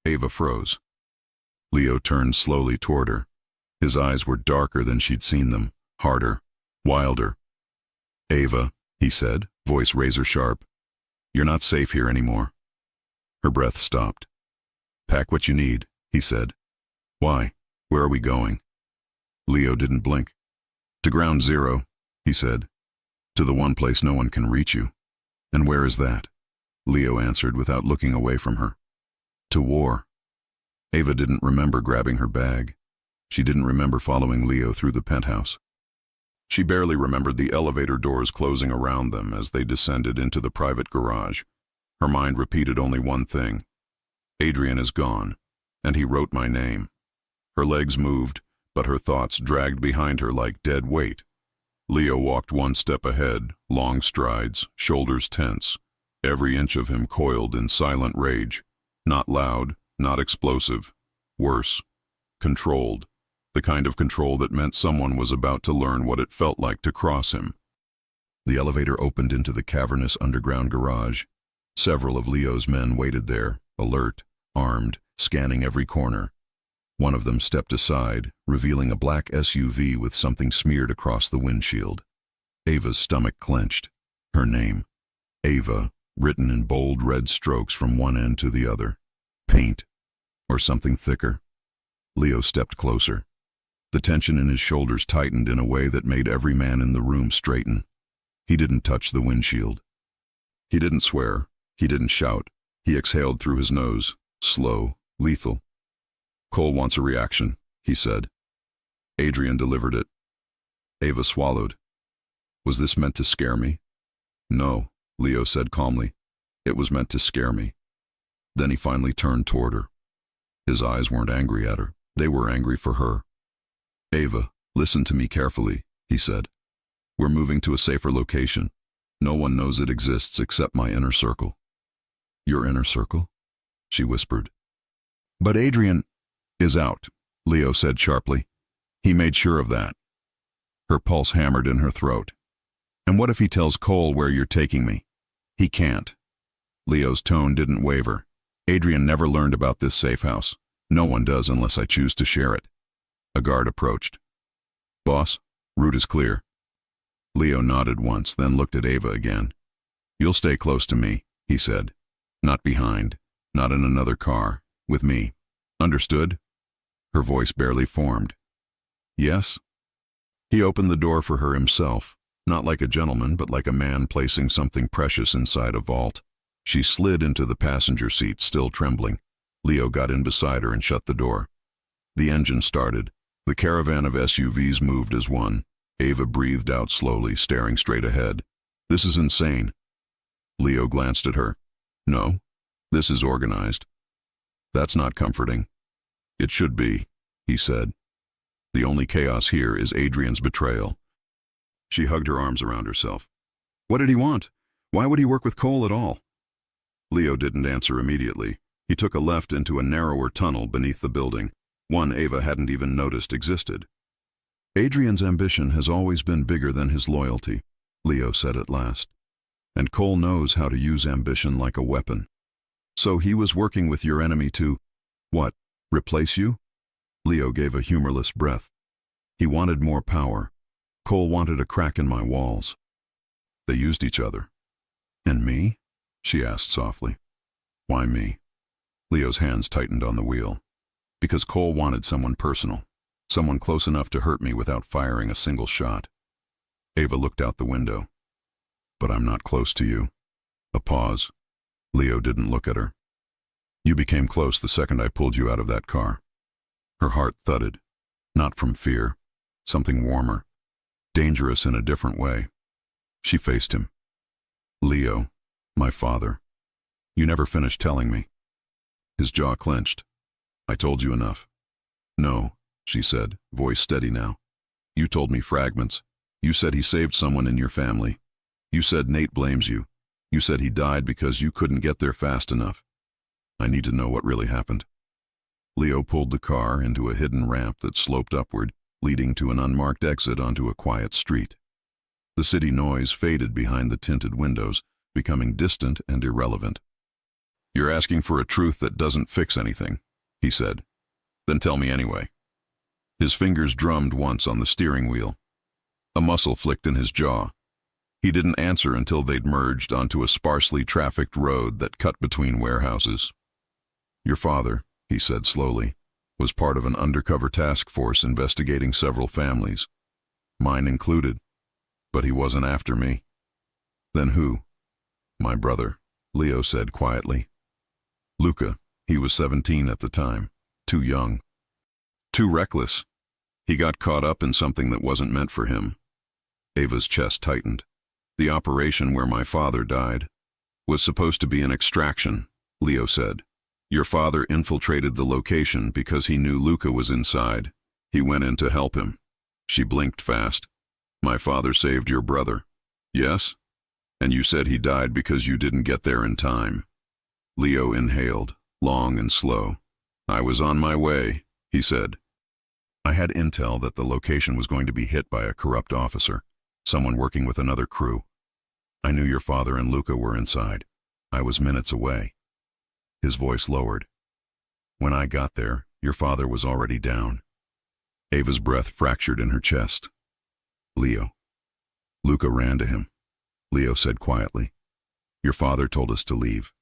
Ava froze. Leo turned slowly toward her. His eyes were darker than she'd seen them, harder, wilder. Ava, he said, voice razor sharp. You're not safe here anymore. Her breath stopped. Pack what you need, he said. Why? Where are we going? Leo didn't blink. To ground zero, he said. To the one place no one can reach you. And where is that? Leo answered without looking away from her. To war. Ava didn't remember grabbing her bag. She didn't remember following Leo through the penthouse. She barely remembered the elevator doors closing around them as they descended into the private garage. Her mind repeated only one thing. Adrian is gone, and he wrote my name. Her legs moved, but her thoughts dragged behind her like dead weight. Leo walked 1 step ahead, long strides, shoulders tense, every inch of him coiled in silent rage. Not loud, not explosive. Worse, controlled. The kind of control that meant someone was about to learn what it felt like to cross him. The elevator opened into the cavernous underground garage. Several of Leo's men waited there, alert, armed, scanning every corner. One of them stepped aside, revealing a black SUV with something smeared across the windshield. Ava's stomach clenched. Her name, Ava, written in bold red strokes from one end to the other. Paint, or something thicker. Leo stepped closer. The tension in his shoulders tightened in a way that made every man in the room straighten. He didn't touch the windshield. He didn't swear. He didn't shout. He exhaled through his nose, slow, lethal. Cole wants a reaction, he said. Adrian delivered it. Ava swallowed. Was this meant to scare me? No, Leo said calmly. It was meant to scare me. Then he finally turned toward her. His eyes weren't angry at her. They were angry for her. Ava, listen to me carefully, he said. We're moving to a safer location. No one knows it exists except my inner circle. Your inner circle? She whispered. But Adrian is out, Leo said sharply. He made sure of that. Her pulse hammered in her throat. And what if he tells Cole where you're taking me? He can't. Leo's tone didn't waver. Adrian never learned about this safe house. No one does unless I choose to share it. A guard approached. Boss, route is clear. Leo nodded once, then looked at Ava again. You'll stay close to me, he said. Not behind, not in another car, with me. Understood? Her voice barely formed. Yes? He opened the door for her himself, not like a gentleman, but like a man placing something precious inside a vault. She slid into the passenger seat, still trembling. Leo got in beside her and shut the door. The engine started. The caravan of SUVs moved as one. Ava breathed out slowly, staring straight ahead. This is insane. Leo glanced at her. No, this is organized. That's not comforting. It should be, he said. The only chaos here is Adrian's betrayal. She hugged her arms around herself. What did he want? Why would he work with Cole at all? Leo didn't answer immediately. He took a left into a narrower tunnel beneath the building, one Ava hadn't even noticed existed. Adrian's ambition has always been bigger than his loyalty, Leo said at last. And Cole knows how to use ambition like a weapon. So he was working with your enemy to, what, replace you? Leo gave a humorless breath. He wanted more power. Cole wanted a crack in my walls. They used each other. And me? She asked softly. Why me? Leo's hands tightened on the wheel. Because Cole wanted someone personal, someone close enough to hurt me without firing a single shot. Ava looked out the window. But I'm not close to you. A pause. Leo didn't look at her. You became close the second I pulled you out of that car. Her heart thudded. Not from fear. Something warmer. Dangerous in a different way. She faced him. Leo, my father. You never finished telling me. His jaw clenched. I told you enough. No, she said, voice steady now. You told me fragments. You said he saved someone in your family. You said Nate blames you. You said he died because you couldn't get there fast enough. I need to know what really happened. Leo pulled the car into a hidden ramp that sloped upward, leading to an unmarked exit onto a quiet street. The city noise faded behind the tinted windows, becoming distant and irrelevant. You're asking for a truth that doesn't fix anything, he said. Then tell me anyway. His fingers drummed once on the steering wheel. A muscle flicked in his jaw. He didn't answer until they'd merged onto a sparsely trafficked road that cut between warehouses. Your father, he said slowly, was part of an undercover task force investigating several families, mine included, but he wasn't after me. Then who? My brother, Leo said quietly. Luca, he was 17 at the time, too young, too reckless. He got caught up in something that wasn't meant for him. Ava's chest tightened. The operation where my father died was supposed to be an extraction, Leo said. Your father infiltrated the location because he knew Luca was inside. He went in to help him. She blinked fast. My father saved your brother. Yes? And you said he died because you didn't get there in time. Leo inhaled, long and slow. I was on my way, he said. I had intel that the location was going to be hit by a corrupt officer, someone working with another crew. I knew your father and Luca were inside. I was minutes away. His voice lowered. When I got there, your father was already down. Ava's breath fractured in her chest. Leo. Luca ran to him. Leo said quietly, your father told us to leave,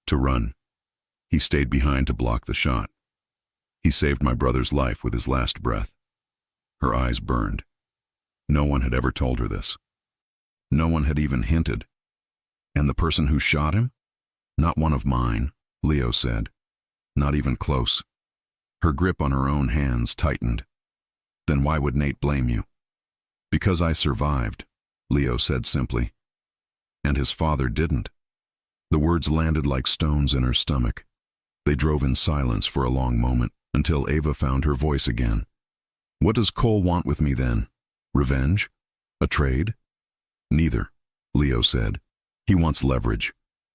to run. He stayed behind to block the shot. He saved my brother's life with his last breath. Her eyes burned. No one had ever told her this. No one had even hinted. And the person who shot him? Not one of mine, Leo said. Not even close. Her grip on her own hands tightened. Then why would Nate blame you? Because I survived, Leo said simply. And his father didn't. The words landed like stones in her stomach. They drove in silence for a long moment, until Ava found her voice again. What does Cole want with me then? Revenge? A trade? Neither, Leo said. He wants leverage.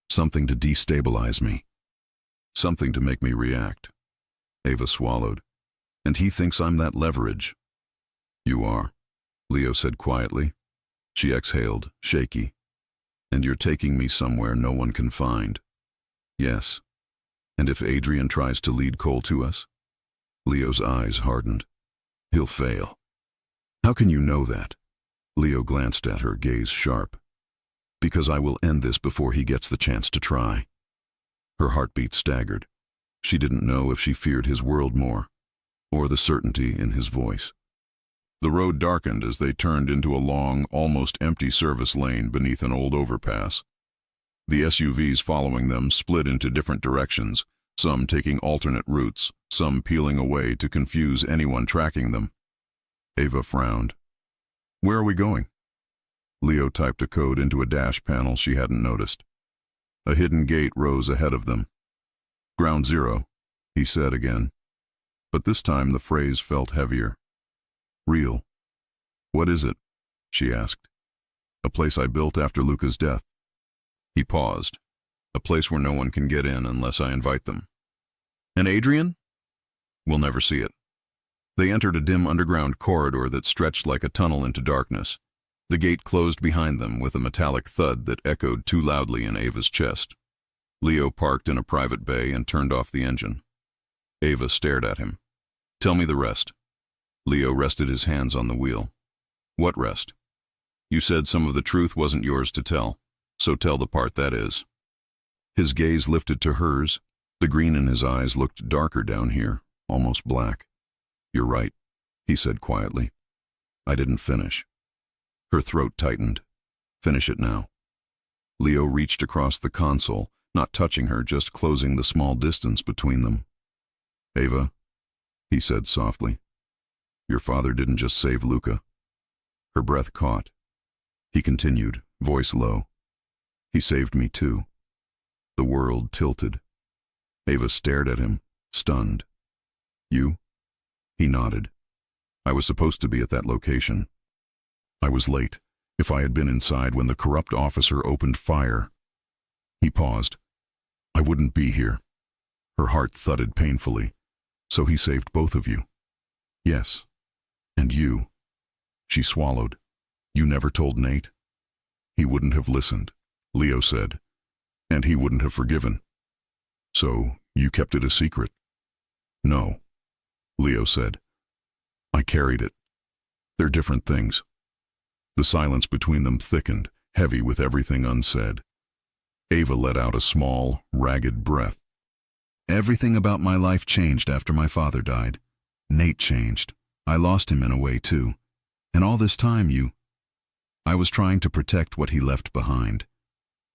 Something to destabilize me. Something to make me react. Ava swallowed. And he thinks I'm that leverage. You are, Leo said quietly. She exhaled, shaky. And you're taking me somewhere no one can find. Yes. And if Adrian tries to lead Cole to us? Leo's eyes hardened. He'll fail. How can you know that? Leo glanced at her, gaze sharp. Because I will end this before he gets the chance to try. Her heartbeat staggered. She didn't know if she feared his world more, or the certainty in his voice. The road darkened as they turned into a long, almost empty service lane beneath an old overpass. The SUVs following them split into different directions, some taking alternate routes, some peeling away to confuse anyone tracking them. Ava frowned. Where are we going? Leo typed a code into a dash panel she hadn't noticed. A hidden gate rose ahead of them. Ground Zero, he said again. But this time the phrase felt heavier. Real. What is it? She asked. A place I built after Luca's death. He paused. A place where no one can get in unless I invite them. And Adrian? We'll never see it. They entered a dim underground corridor that stretched like a tunnel into darkness. The gate closed behind them with a metallic thud that echoed too loudly in Ava's chest. Leo parked in a private bay and turned off the engine. Ava stared at him. Tell me the rest. Leo rested his hands on the wheel. What rest? You said some of the truth wasn't yours to tell, so tell the part that is. His gaze lifted to hers. The green in his eyes looked darker down here, almost black. You're right, he said quietly. I didn't finish. Her throat tightened. Finish it now. Leo reached across the console, not touching her, just closing the small distance between them. Ava, he said softly. Your father didn't just save Luca. Her breath caught. He continued, voice low. He saved me too. The world tilted. Ava stared at him, stunned. You? He nodded. I was supposed to be at that location. I was late. If I had been inside when the corrupt officer opened fire. He paused. I wouldn't be here. Her heart thudded painfully. So he saved both of you. Yes. And you. She swallowed. You never told Nate? He wouldn't have listened, Leo said. And he wouldn't have forgiven. So you kept it a secret? No, Leo said. I carried it. They're different things. The silence between them thickened, heavy with everything unsaid. Ava let out a small, ragged breath. Everything about my life changed after my father died. Nate changed. I lost him in a way too. And all this time I was trying to protect what he left behind.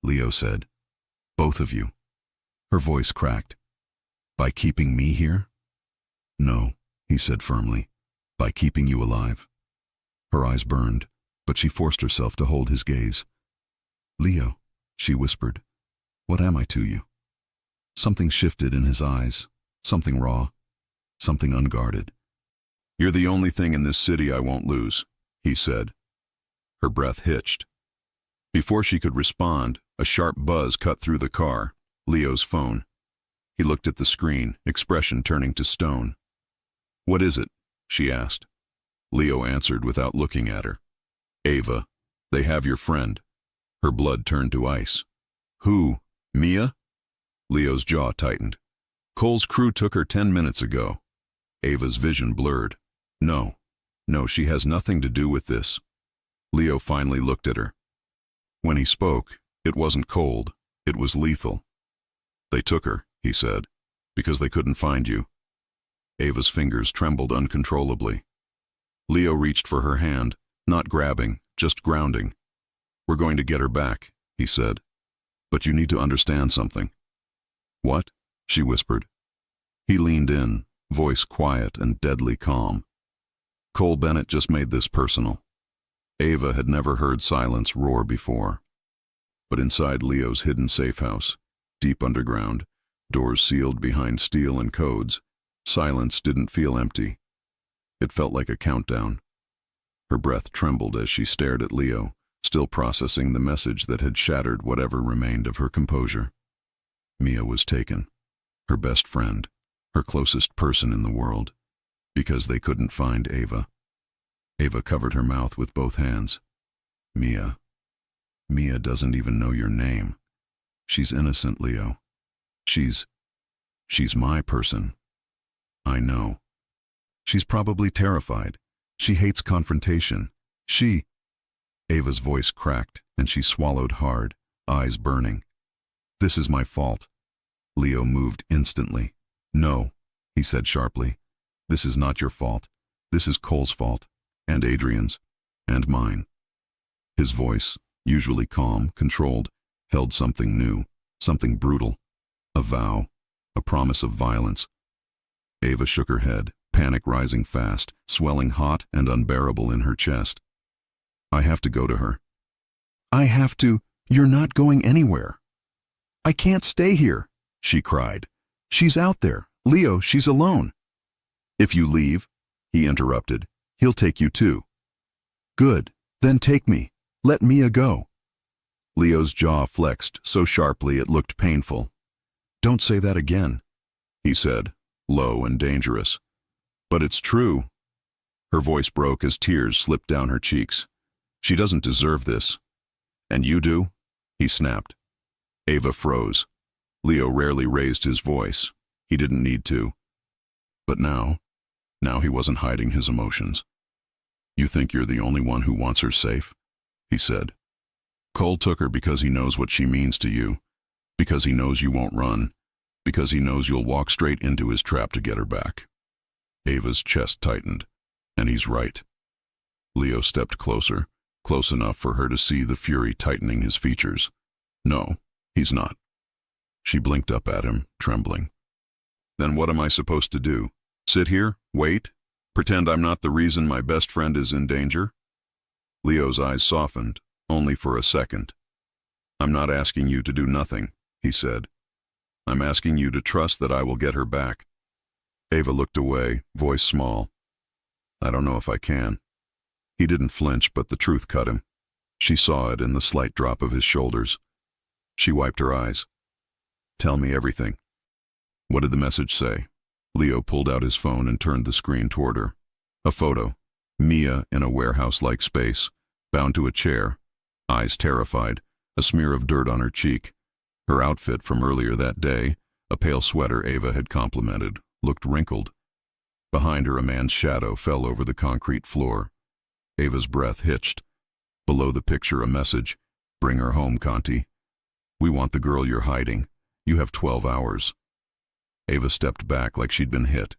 Leo said. Both of you. Her voice cracked. By keeping me here? No, he said firmly. By keeping you alive. Her eyes burned, but she forced herself to hold his gaze. Leo, she whispered, what am I to you? Something shifted in his eyes, something raw, something unguarded. You're the only thing in this city I won't lose, he said. Her breath hitched. Before she could respond, a sharp buzz cut through the car, Leo's phone. He looked at the screen, expression turning to stone. What is it? She asked. Leo answered without looking at her. Ava, they have your friend. Her blood turned to ice. Who? Mia? Leo's jaw tightened. Cole's crew took her 10 minutes ago. Ava's vision blurred. No, she has nothing to do with this. Leo finally looked at her. When he spoke, it wasn't cold, it was lethal. They took her, he said, because they couldn't find you. Ava's fingers trembled uncontrollably. Leo reached for her hand, not grabbing, just grounding. We're going to get her back, he said. But you need to understand something. What? She whispered. He leaned in, voice quiet and deadly calm. Cole Bennett just made this personal. Ava had never heard silence roar before. But inside Leo's hidden safe house, deep underground, doors sealed behind steel and codes, silence didn't feel empty. It felt like a countdown. Her breath trembled as she stared at Leo, still processing the message that had shattered whatever remained of her composure. Mia was taken. Her best friend, her closest person in the world, because they couldn't find Ava. Ava covered her mouth with both hands. Mia. Mia doesn't even know your name. She's innocent, Leo. She's my person. I know. She's probably terrified. She hates confrontation. Ava's voice cracked, and she swallowed hard, eyes burning. This is my fault. Leo moved instantly. No, he said sharply. This is not your fault. This is Cole's fault, and Adrian's, and mine. His voice, usually calm, controlled, held something new, something brutal. A vow, a promise of violence. Ava shook her head, panic rising fast, swelling hot and unbearable in her chest. I have to go to her. I have to. You're not going anywhere. I can't stay here, she cried. She's out there. Leo, she's alone. If you leave, he interrupted, he'll take you too. Good, then take me. Let Mia go. Leo's jaw flexed so sharply it looked painful. Don't say that again, he said, low and dangerous. But it's true. Her voice broke as tears slipped down her cheeks. She doesn't deserve this. And you do? He snapped. Ava froze. Leo rarely raised his voice. He didn't need to. But now he wasn't hiding his emotions. You think you're the only one who wants her safe? He said. Cole took her because he knows what she means to you, because he knows you won't run, because he knows you'll walk straight into his trap to get her back. Ava's chest tightened, and he's right. Leo stepped closer, close enough for her to see the fury tightening his features. No, he's not. She blinked up at him, trembling. Then what am I supposed to do? Sit here? Wait? Pretend I'm not the reason my best friend is in danger? Leo's eyes softened, only for a second. I'm not asking you to do nothing, he said. I'm asking you to trust that I will get her back. Ava looked away, voice small. I don't know if I can. He didn't flinch, but the truth cut him. She saw it in the slight drop of his shoulders. She wiped her eyes. Tell me everything. What did the message say? Leo pulled out his phone and turned the screen toward her. A photo. Mia in a warehouse-like space, bound to a chair, eyes terrified, a smear of dirt on her cheek. Her outfit from earlier that day, a pale sweater Ava had complimented, looked wrinkled. Behind her a man's shadow fell over the concrete floor. Ava's breath hitched. Below the picture a message. Bring her home, Conti. We want the girl you're hiding. You have 12 hours. Ava stepped back like she'd been hit.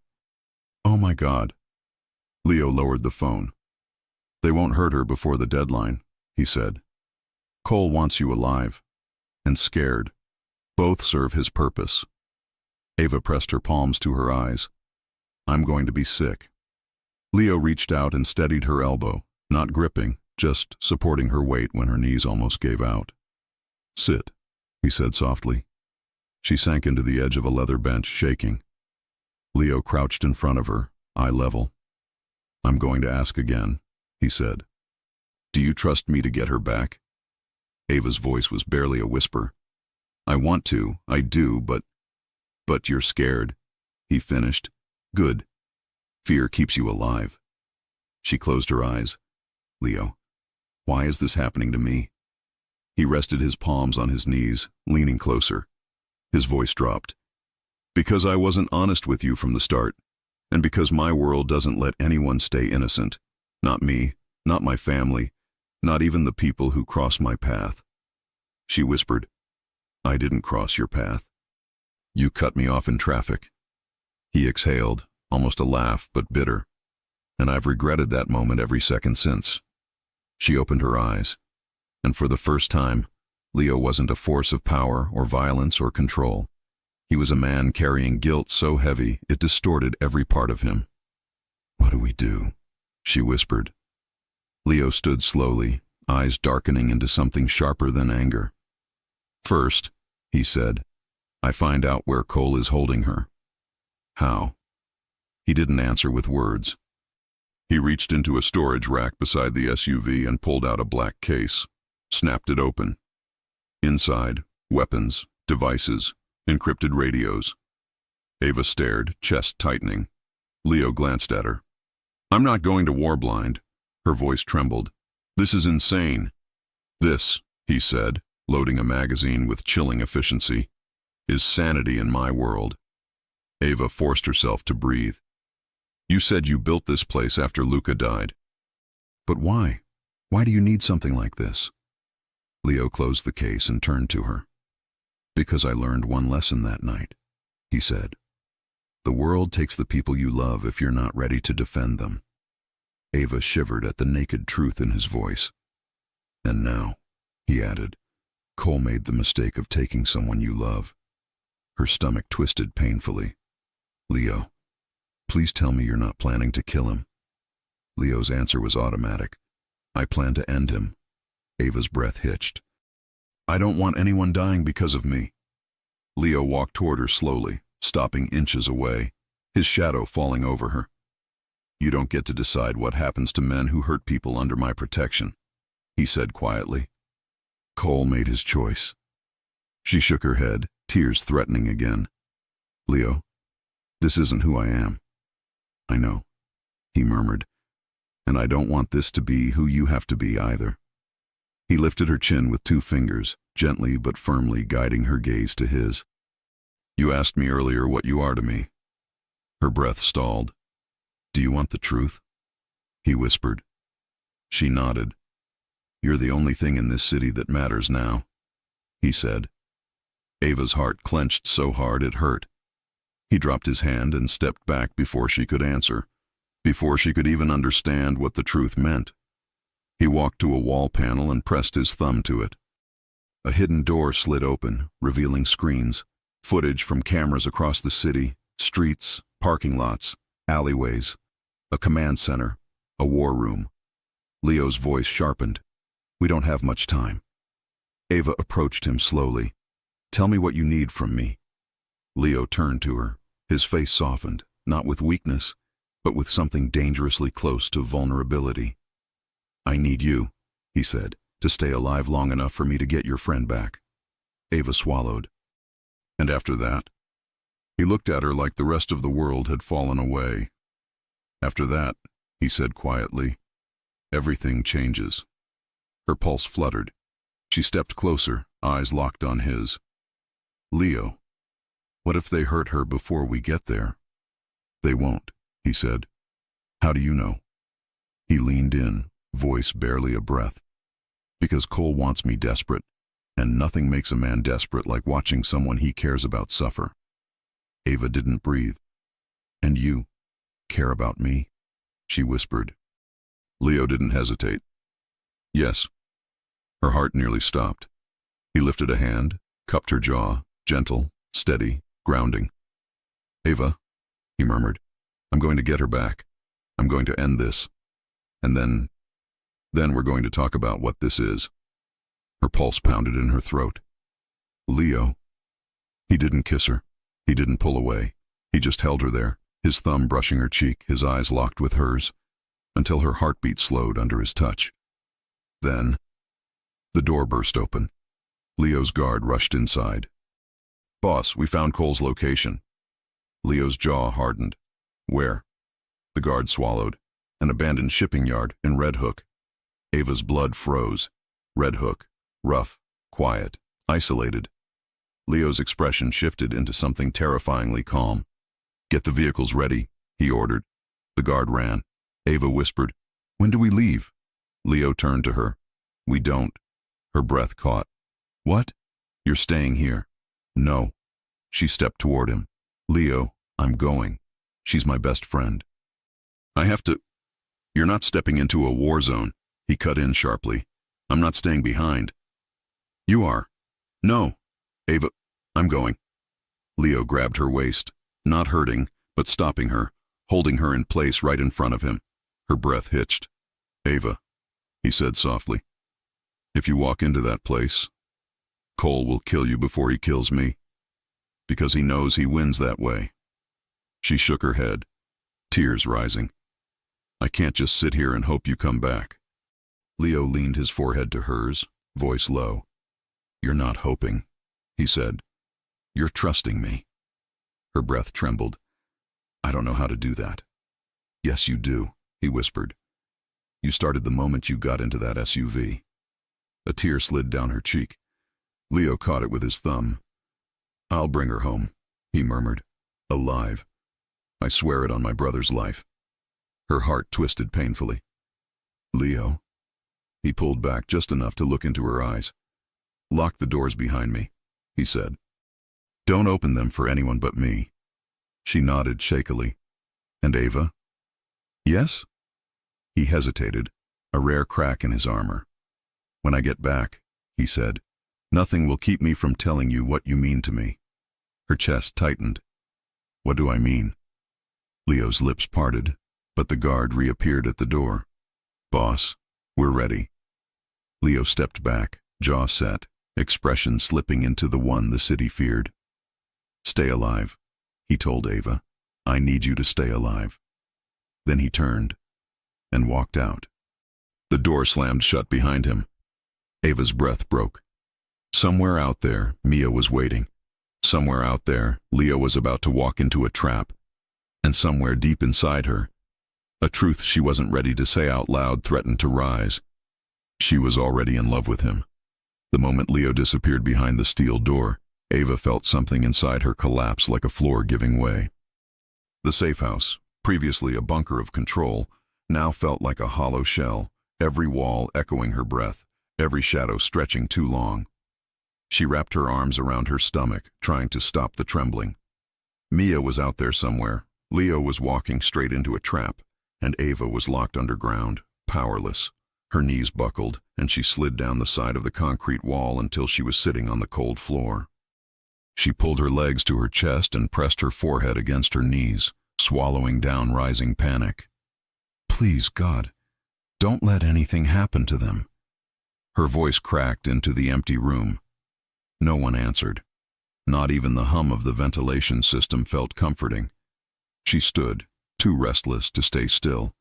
Oh my God. Leo lowered the phone. They won't hurt her before the deadline, he said. Cole wants you alive. And scared. Both serve his purpose. Ava pressed her palms to her eyes. I'm going to be sick. Leo reached out and steadied her elbow, not gripping, just supporting her weight when her knees almost gave out. Sit, he said softly. She sank into the edge of a leather bench, shaking. Leo crouched in front of her, eye level. I'm going to ask again, he said. Do you trust me to get her back? Ava's voice was barely a whisper. I want to, I do, but you're scared, he finished. Good. Fear keeps you alive. She closed her eyes. Leo, why is this happening to me? He rested his palms on his knees, leaning closer. His voice dropped. Because I wasn't honest with you from the start, and because my world doesn't let anyone stay innocent. Not me, not my family, not even the people who cross my path. She whispered, I didn't cross your path. You cut me off in traffic. He exhaled, almost a laugh, but bitter. And I've regretted that moment every second since. She opened her eyes, and for the first time, Leo wasn't a force of power or violence or control. He was a man carrying guilt so heavy it distorted every part of him. What do we do? She whispered. Leo stood slowly, eyes darkening into something sharper than anger. First, he said, I find out where Cole is holding her. How? He didn't answer with words. He reached into a storage rack beside the SUV and pulled out a black case, snapped it open. Inside, weapons, devices, encrypted radios. Ava stared, chest tightening. Leo glanced at her. I'm not going to war blind. Her voice trembled. This is insane. This, he said, loading a magazine with chilling efficiency, is sanity in my world. Ava forced herself to breathe. You said you built this place after Luca died. But why? Why do you need something like this? Leo closed the case and turned to her. Because I learned one lesson that night, he said. The world takes the people you love if you're not ready to defend them. Ava shivered at the naked truth in his voice. And now, he added, Cole made the mistake of taking someone you love. Her stomach twisted painfully. Leo, please tell me you're not planning to kill him. Leo's answer was automatic. I plan to end him. Ava's breath hitched. I don't want anyone dying because of me. Leo walked toward her slowly, stopping inches away, his shadow falling over her. You don't get to decide what happens to men who hurt people under my protection, he said quietly. Cole made his choice. She shook her head, tears threatening again. Leo, this isn't who I am. I know, he murmured, and I don't want this to be who you have to be either. He lifted her chin with 2 fingers, gently but firmly guiding her gaze to his. You asked me earlier what you are to me. Her breath stalled. Do you want the truth? He whispered. She nodded. You're the only thing in this city that matters now, he said. Ava's heart clenched so hard it hurt. He dropped his hand and stepped back before she could answer, before she could even understand what the truth meant. He walked to a wall panel and pressed his thumb to it. A hidden door slid open, revealing screens, footage from cameras across the city, streets, parking lots, alleyways, a command center, a war room. Leo's voice sharpened. We don't have much time. Ava approached him slowly. Tell me what you need from me. Leo turned to her, his face softened, not with weakness, but with something dangerously close to vulnerability. I need you, he said, to stay alive long enough for me to get your friend back. Ava swallowed. And after that? He looked at her like the rest of the world had fallen away. After that, he said quietly, everything changes. Her pulse fluttered. She stepped closer, eyes locked on his. Leo, what if they hurt her before we get there? They won't, he said. How do you know? He leaned in, voice barely a breath. Because Cole wants me desperate, and nothing makes a man desperate like watching someone he cares about suffer. Ava didn't breathe. And you care about me? She whispered. Leo didn't hesitate. Yes. Her heart nearly stopped. He lifted a hand, cupped her jaw, gentle, steady, grounding. Ava, he murmured, I'm going to get her back. I'm going to end this. And then we're going to talk about what this is. Her pulse pounded in her throat. Leo. He didn't kiss her. He didn't pull away. He just held her there, his thumb brushing her cheek, his eyes locked with hers, until her heartbeat slowed under his touch. Then, the door burst open. Leo's guard rushed inside. Boss, we found Cole's location. Leo's jaw hardened. Where? The guard swallowed. An abandoned shipping yard in Red Hook. Ava's blood froze. Red Hook. Rough, quiet, isolated. Leo's expression shifted into something terrifyingly calm. Get the vehicles ready, he ordered. The guard ran. Ava whispered, When do we leave? Leo turned to her. We don't. Her breath caught. What? You're staying here. No. She stepped toward him. Leo, I'm going. She's my best friend. I have to. You're not stepping into a war zone, he cut in sharply. I'm not staying behind. You are. No. Ava, I'm going. Leo grabbed her waist, not hurting, but stopping her, holding her in place right in front of him. Her breath hitched. Ava, he said softly, if you walk into that place, Cole will kill you before he kills me, because he knows he wins that way. She shook her head, tears rising. I can't just sit here and hope you come back. Leo leaned his forehead to hers, voice low. You're not hoping, he said. You're trusting me. Her breath trembled. I don't know how to do that. Yes, you do, he whispered. You started the moment you got into that SUV. A tear slid down her cheek. Leo caught it with his thumb. "I'll bring her home," he murmured. "Alive. I swear it on my brother's life." Her heart twisted painfully. "Leo." He pulled back just enough to look into her eyes. "Lock the doors behind me," he said. "Don't open them for anyone but me." She nodded shakily. "And Ava?" "Yes?" He hesitated, a rare crack in his armor. "When I get back," he said, "nothing will keep me from telling you what you mean to me." Her chest tightened. "What do I mean?" Leo's lips parted, but the guard reappeared at the door. "Boss, we're ready." Leo stepped back, jaw set, expression slipping into the one the city feared. "Stay alive," he told Ava. "I need you to stay alive." Then he turned and walked out. The door slammed shut behind him. Ava's breath broke. Somewhere out there, Mia was waiting. Somewhere out there, Leo was about to walk into a trap. And somewhere deep inside her, a truth she wasn't ready to say out loud threatened to rise. She was already in love with him. The moment Leo disappeared behind the steel door, Ava felt something inside her collapse like a floor giving way. The safe house, previously a bunker of control, now felt like a hollow shell, every wall echoing her breath, every shadow stretching too long. She wrapped her arms around her stomach, trying to stop the trembling. Mia was out there somewhere. Leo was walking straight into a trap, and Ava was locked underground, powerless. Her knees buckled, and she slid down the side of the concrete wall until she was sitting on the cold floor. She pulled her legs to her chest and pressed her forehead against her knees, swallowing down rising panic. "Please, God, don't let anything happen to them." Her voice cracked into the empty room. No one answered. Not even the hum of the ventilation system felt comforting. She stood, too restless to stay still.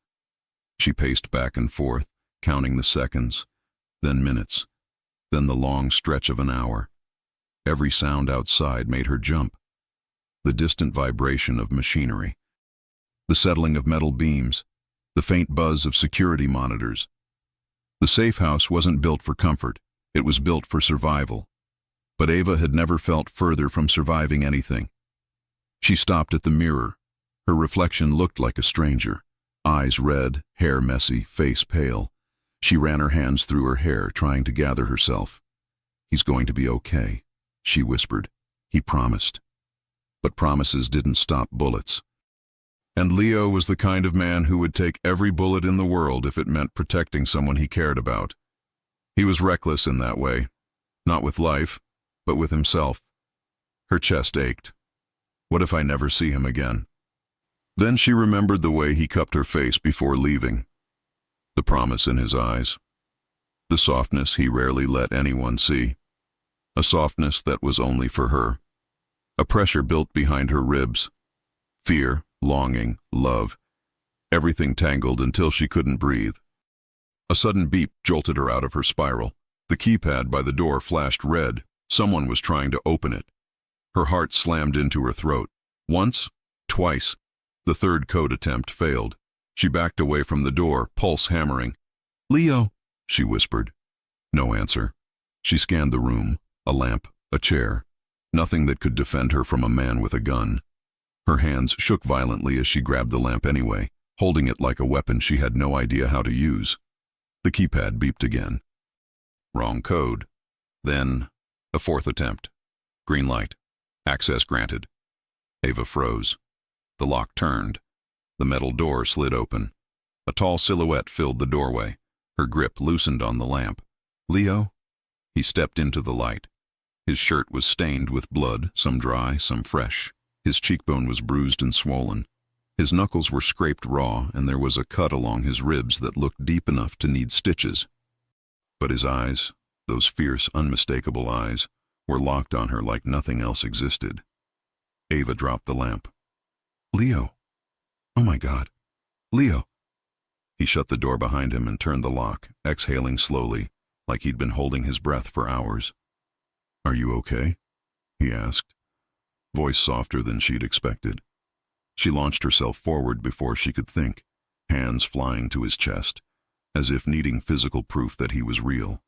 She paced back and forth, counting the seconds, then minutes, then the long stretch of an hour. Every sound outside made her jump. The distant vibration of machinery, the settling of metal beams, the faint buzz of security monitors. The safe house wasn't built for comfort, it was built for survival. But Ava had never felt further from surviving anything. She stopped at the mirror. Her reflection looked like a stranger. Eyes red, hair messy, face pale. She ran her hands through her hair, trying to gather herself. "He's going to be okay," she whispered. "He promised." But promises didn't stop bullets. And Leo was the kind of man who would take every bullet in the world if it meant protecting someone he cared about. He was reckless in that way, not with life, but with himself. Her chest ached. What if I never see him again? Then she remembered the way he cupped her face before leaving. The promise in his eyes. The softness he rarely let anyone see. A softness that was only for her. A pressure built behind her ribs. Fear, longing, love. Everything tangled until she couldn't breathe. A sudden beep jolted her out of her spiral. The keypad by the door flashed red. Someone was trying to open it. Her heart slammed into her throat. Once, twice. The third code attempt failed. She backed away from the door, pulse hammering. "Leo," she whispered. No answer. She scanned the room, a lamp, a chair. Nothing that could defend her from a man with a gun. Her hands shook violently as she grabbed the lamp anyway, holding it like a weapon she had no idea how to use. The keypad beeped again. Wrong code. Then, a fourth attempt. Green light. Access granted. Ava froze. The lock turned. The metal door slid open. A tall silhouette filled the doorway. Her grip loosened on the lamp. "Leo?" He stepped into the light. His shirt was stained with blood, some dry, some fresh. His cheekbone was bruised and swollen. His knuckles were scraped raw, and there was a cut along his ribs that looked deep enough to need stitches. But his eyes, those fierce, unmistakable eyes, were locked on her like nothing else existed. Ava dropped the lamp. "Leo! Oh my God! Leo!" He shut the door behind him and turned the lock, exhaling slowly, like he'd been holding his breath for hours. "Are you okay?" he asked, voice softer than she'd expected. She launched herself forward before she could think, hands flying to his chest, as if needing physical proof that he was real.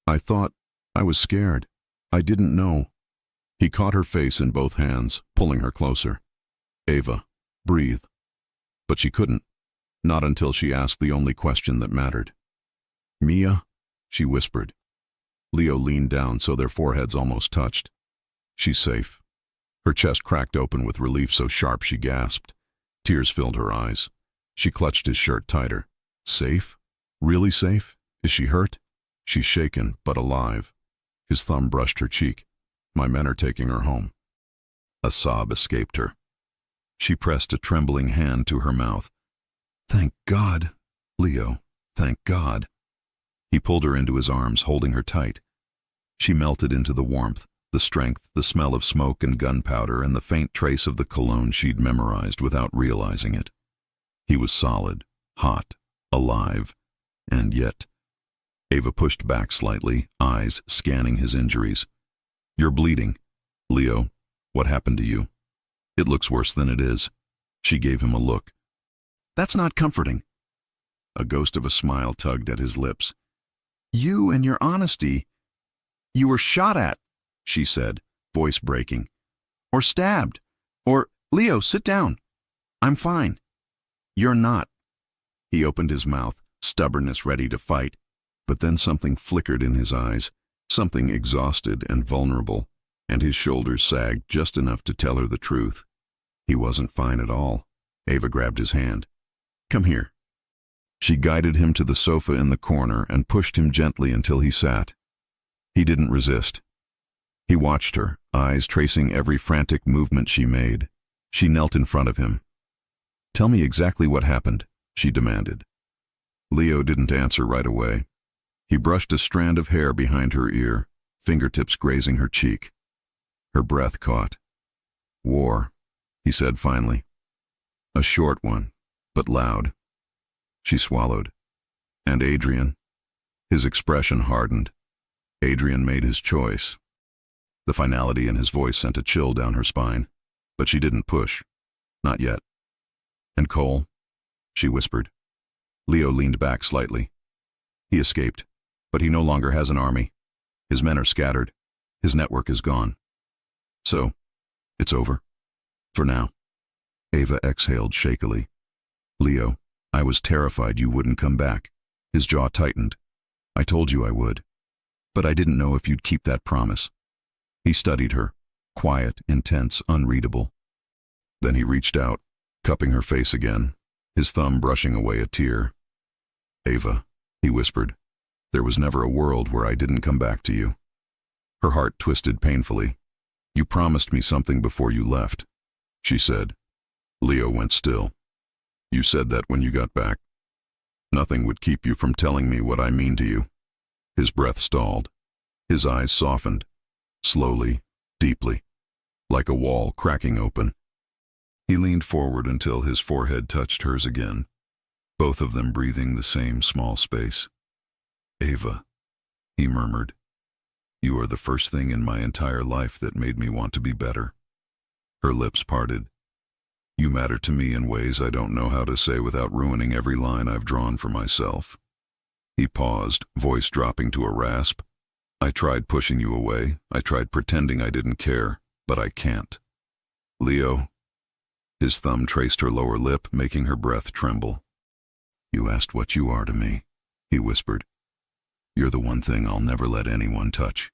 I thought I was scared. I didn't know. He caught her face in both hands, pulling her closer. Ava, breathe. But she couldn't, not until she asked the only question that mattered. Mia, she whispered. Leo leaned down so their foreheads almost touched. She's safe. Her chest cracked open with relief so sharp she gasped. Tears filled her eyes. She clutched his shirt tighter. Safe? Really safe? Is she hurt? She's shaken, but alive. His thumb brushed her cheek. My men are taking her home. A sob escaped her. She pressed a trembling hand to her mouth. Thank God, Leo, thank God. He pulled her into his arms, holding her tight. She melted into the warmth, the strength, the smell of smoke and gunpowder, and the faint trace of the cologne she'd memorized without realizing it. He was solid, hot, alive, and yet... Ava pushed back slightly, eyes scanning his injuries. You're bleeding. Leo, what happened to you? It looks worse than it is. She gave him a look. That's not comforting. A ghost of a smile tugged at his lips. You and your honesty. You were shot at, she said, voice breaking. Or stabbed. Or, Leo, sit down. I'm fine. You're not. He opened his mouth, stubbornness ready to fight. But then something flickered in his eyes, something exhausted and vulnerable, and his shoulders sagged just enough to tell her the truth. He wasn't fine at all. Ava grabbed his hand. Come here. She guided him to the sofa in the corner and pushed him gently until he sat. He didn't resist. He watched her, eyes tracing every frantic movement she made. She knelt in front of him. Tell me exactly what happened, she demanded. Leo didn't answer right away. He brushed a strand of hair behind her ear, fingertips grazing her cheek. Her breath caught. War, he said finally. A short one, but loud. She swallowed. And Adrian? His expression hardened. Adrian made his choice. The finality in his voice sent a chill down her spine, but she didn't push. Not yet. And Cole? She whispered. Leo leaned back slightly. He escaped, but he no longer has an army. His men are scattered. His network is gone. So, it's over. For now. Ava exhaled shakily. Leo, I was terrified you wouldn't come back. His jaw tightened. I told you I would. But I didn't know if you'd keep that promise. He studied her, quiet, intense, unreadable. Then he reached out, cupping her face again, his thumb brushing away a tear. Ava, he whispered, there was never a world where I didn't come back to you. Her heart twisted painfully. You promised me something before you left, she said. Leo went still. You said that when you got back. Nothing would keep you from telling me what I mean to you. His breath stalled. His eyes softened. Slowly, deeply, like a wall cracking open. He leaned forward until his forehead touched hers again, both of them breathing the same small space. Ava, he murmured, you are the first thing in my entire life that made me want to be better. Her lips parted. You matter to me in ways I don't know how to say without ruining every line I've drawn for myself. He paused, voice dropping to a rasp. I tried pushing you away. I tried pretending I didn't care, but I can't. Leo. His thumb traced her lower lip, making her breath tremble. You asked what you are to me, he whispered. You're the one thing I'll never let anyone touch.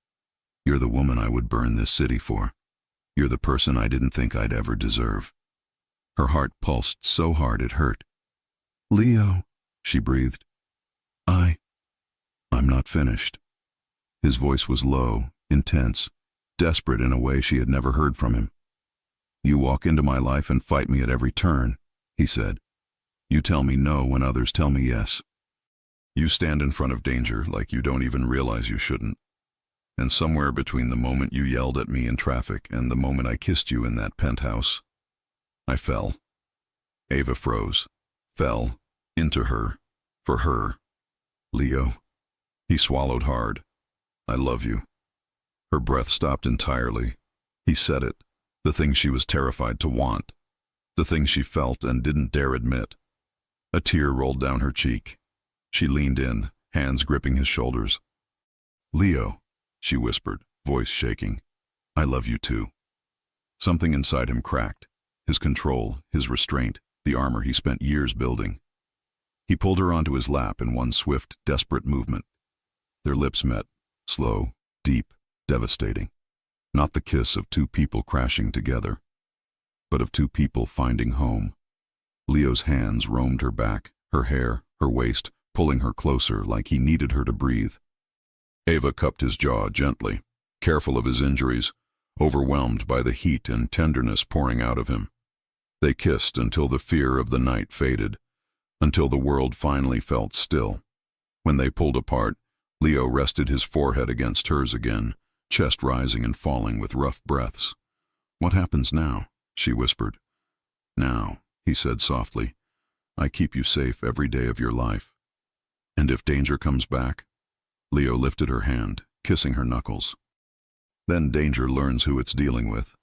You're the woman I would burn this city for. You're the person I didn't think I'd ever deserve. Her heart pulsed so hard it hurt. Leo, she breathed. I'm not finished. His voice was low, intense, desperate in a way she had never heard from him. You walk into my life and fight me at every turn, he said. You tell me no when others tell me yes. You stand in front of danger like you don't even realize you shouldn't. And somewhere between the moment you yelled at me in traffic and the moment I kissed you in that penthouse, I fell. Ava froze, fell, into her, for her. Leo. He swallowed hard. I love you. Her breath stopped entirely. He said it, the thing she was terrified to want, the thing she felt and didn't dare admit. A tear rolled down her cheek. She leaned in, hands gripping his shoulders. Leo, she whispered, voice shaking. I love you too. Something inside him cracked. His control, his restraint, the armor he spent years building. He pulled her onto his lap in one swift, desperate movement. Their lips met, slow, deep, devastating. Not the kiss of two people crashing together, but of two people finding home. Leo's hands roamed her back, her hair, her waist, pulling her closer like he needed her to breathe. Ava cupped his jaw gently, careful of his injuries, overwhelmed by the heat and tenderness pouring out of him. They kissed until the fear of the night faded, until the world finally felt still. When they pulled apart, Leo rested his forehead against hers again, chest rising and falling with rough breaths. What happens now? She whispered. Now, he said softly, I keep you safe every day of your life. And if danger comes back? Leo lifted her hand, kissing her knuckles. Then danger learns who it's dealing with.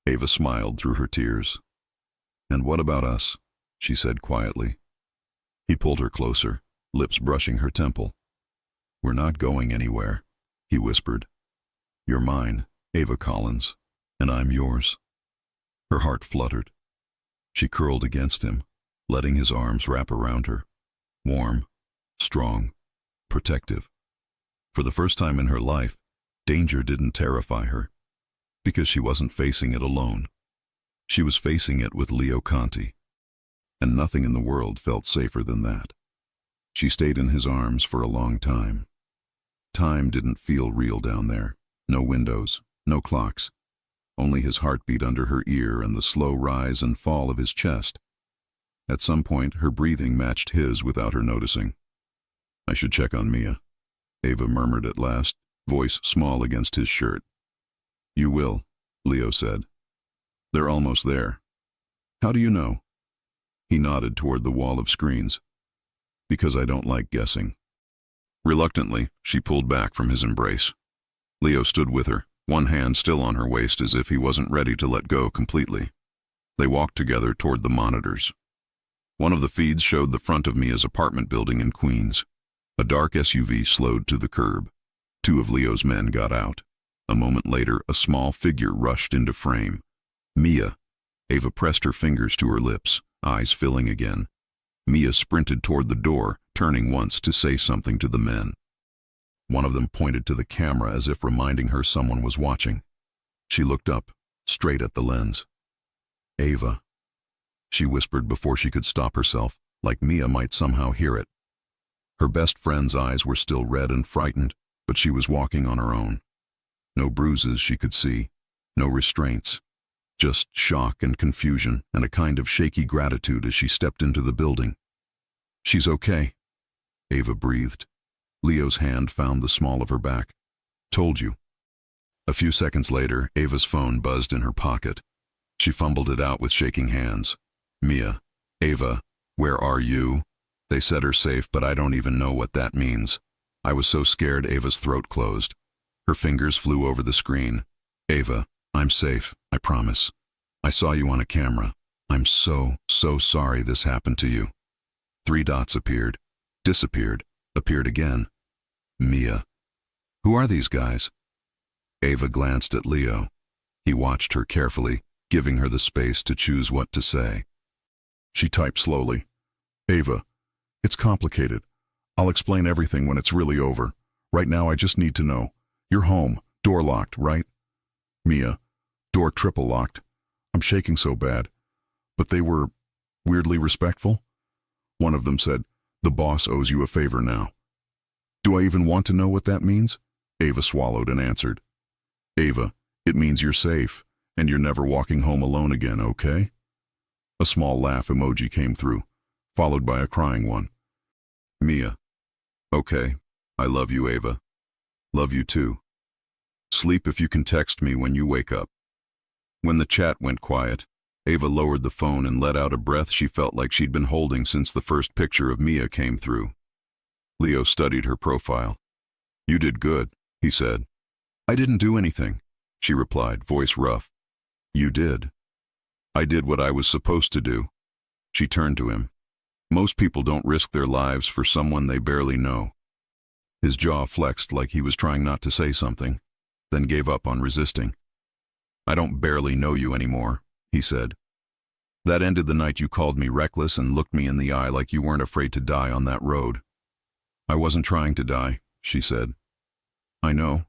Ava smiled through her tears. And what about us? She said quietly. He pulled her closer, lips brushing her temple. We're not going anywhere, he whispered. You're mine, Ava Collins, and I'm yours. Her heart fluttered. She curled against him, letting his arms wrap around her. Warm, strong, protective. For the first time in her life, danger didn't terrify her, because she wasn't facing it alone. She was facing it with Leo Conti, and nothing in the world felt safer than that. She stayed in his arms for a long time. Time didn't feel real down there. No windows, no clocks, only his heartbeat under her ear and the slow rise and fall of his chest. At some point, her breathing matched his without her noticing. I should check on Mia, Ava murmured at last, voice small against his shirt. You will, Leo said. They're almost there. How do you know? He nodded toward the wall of screens. Because I don't like guessing. Reluctantly, she pulled back from his embrace. Leo stood with her, one hand still on her waist as if he wasn't ready to let go completely. They walked together toward the monitors. One of the feeds showed the front of Mia's apartment building in Queens. A dark SUV slowed to the curb. Two of Leo's men got out. A moment later, a small figure rushed into frame. Mia. Ava pressed her fingers to her lips, eyes filling again. Mia sprinted toward the door, turning once to say something to the men. One of them pointed to the camera as if reminding her someone was watching. She looked up, straight at the lens. Ava, she whispered before she could stop herself, like Mia might somehow hear it. Her best friend's eyes were still red and frightened, but she was walking on her own. No bruises she could see, no restraints, just shock and confusion and a kind of shaky gratitude as she stepped into the building. She's okay, Ava breathed. Leo's hand found the small of her back. Told you. A few seconds later, Ava's phone buzzed in her pocket. She fumbled it out with shaking hands. Mia. Ava. Where are you? They said her safe, but I don't even know what that means. I was so scared Ava's throat closed. Her fingers flew over the screen. Ava, I'm safe, I promise. I saw you on a camera. I'm so sorry this happened to you. 3 dots appeared, disappeared, appeared again. Mia. Who are these guys? Ava glanced at Leo. He watched her carefully, giving her the space to choose what to say. She typed slowly. Ava, it's complicated. I'll explain everything when it's really over. Right now I just need to know. You're home, door locked, right? Mia, door triple locked. I'm shaking so bad. But they were weirdly respectful. One of them said, the boss owes you a favor now. Do I even want to know what that means? Ava swallowed and answered. Ava, it means you're safe, and you're never walking home alone again, okay? A small laugh emoji came through, followed by a crying one. Mia. Okay, I love you, Ava. Love you too. Sleep if you can text me when you wake up. When the chat went quiet, Ava lowered the phone and let out a breath she felt like she'd been holding since the first picture of Mia came through. Leo studied her profile. You did good, he said. I didn't do anything, she replied, voice rough. You did. I did what I was supposed to do. She turned to him. Most people don't risk their lives for someone they barely know. His jaw flexed like he was trying not to say something, then gave up on resisting. "I don't barely know you anymore," he said. "That ended the night you called me reckless and looked me in the eye like you weren't afraid to die on that road." "I wasn't trying to die," she said. "I know."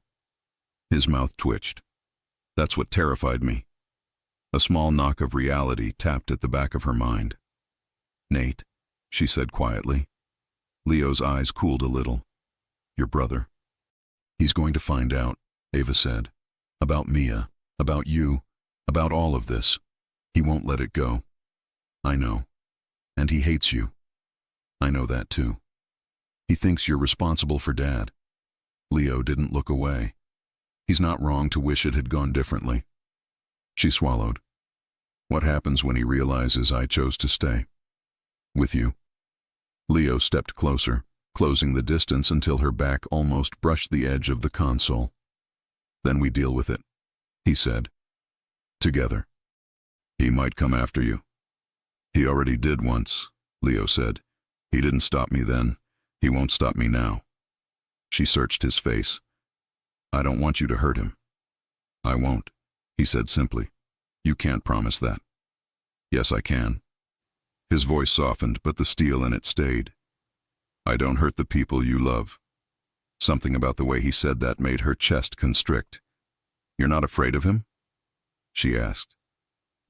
His mouth twitched. "That's what terrified me." A small knock of reality tapped at the back of her mind. "Nate," she said quietly. Leo's eyes cooled a little. "Your brother." "He's going to find out," Ava said. "About Mia, about you, about all of this. He won't let it go." "I know. And he hates you." "I know that too. He thinks you're responsible for Dad." Leo didn't look away. "He's not wrong to wish it had gone differently." She swallowed. "What happens when he realizes I chose to stay with you?" Leo stepped closer, closing the distance until her back almost brushed the edge of the console. "Then we deal with it," he said. "Together. He might come after you." "He already did once," Leo said. "He didn't stop me then. He won't stop me now." She searched his face. "I don't want you to hurt him." "I won't," he said simply. "You can't promise that." "Yes, I can." His voice softened, but the steel in it stayed. "I don't hurt the people you love." Something about the way he said that made her chest constrict. "You're not afraid of him?" she asked.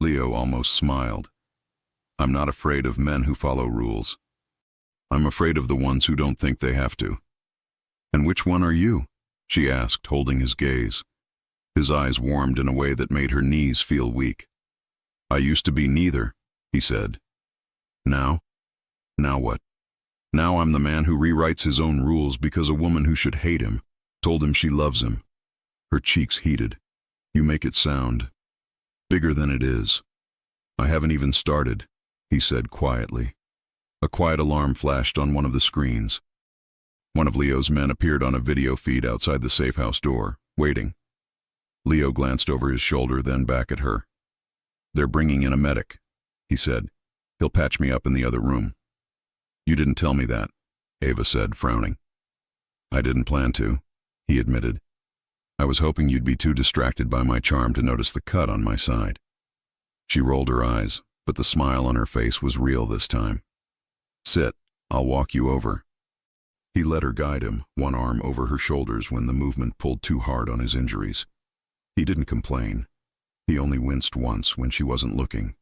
Leo almost smiled. "I'm not afraid of men who follow rules. I'm afraid of the ones who don't think they have to." "And which one are you?" she asked, holding his gaze. His eyes warmed in a way that made her knees feel weak. "I used to be neither," he said. "Now? Now what? Now I'm the man who rewrites his own rules because a woman who should hate him told him she loves him." Her cheeks heated. "You make it sound bigger than it is." "I haven't even started," he said quietly. A quiet alarm flashed on one of the screens. One of Leo's men appeared on a video feed outside the safe house door, waiting. Leo glanced over his shoulder, then back at her. "They're bringing in a medic," he said. "He'll patch me up in the other room." "You didn't tell me that," Ava said, frowning. "I didn't plan to," he admitted. "I was hoping you'd be too distracted by my charm to notice the cut on my side." She rolled her eyes, but the smile on her face was real this time. "Sit, I'll walk you over." He let her guide him, one arm over her shoulders when the movement pulled too hard on his injuries. He didn't complain. He only winced once when she wasn't looking.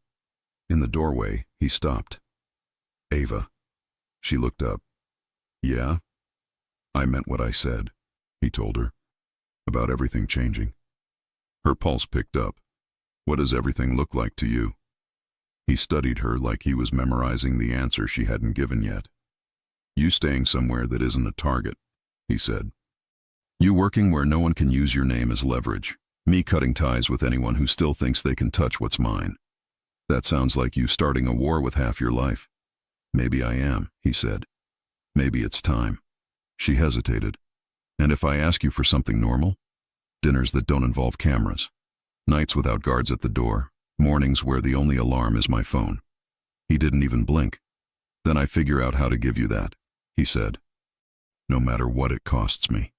In the doorway, he stopped. "Ava." She looked up. "Yeah?" "I meant what I said," he told her, "about everything changing." Her pulse picked up. "What does everything look like to you?" He studied her like he was memorizing the answer she hadn't given yet. "You staying somewhere that isn't a target," he said. "You working where no one can use your name as leverage. Me cutting ties with anyone who still thinks they can touch what's mine. That sounds like you starting a war with half your life." "Maybe I am," he said. "Maybe it's time." She hesitated. "And if I ask you for something normal? Dinners that don't involve cameras. Nights without guards at the door. Mornings where the only alarm is my phone." He didn't even blink. "Then I figure out how to give you that," he said. "No matter what it costs me."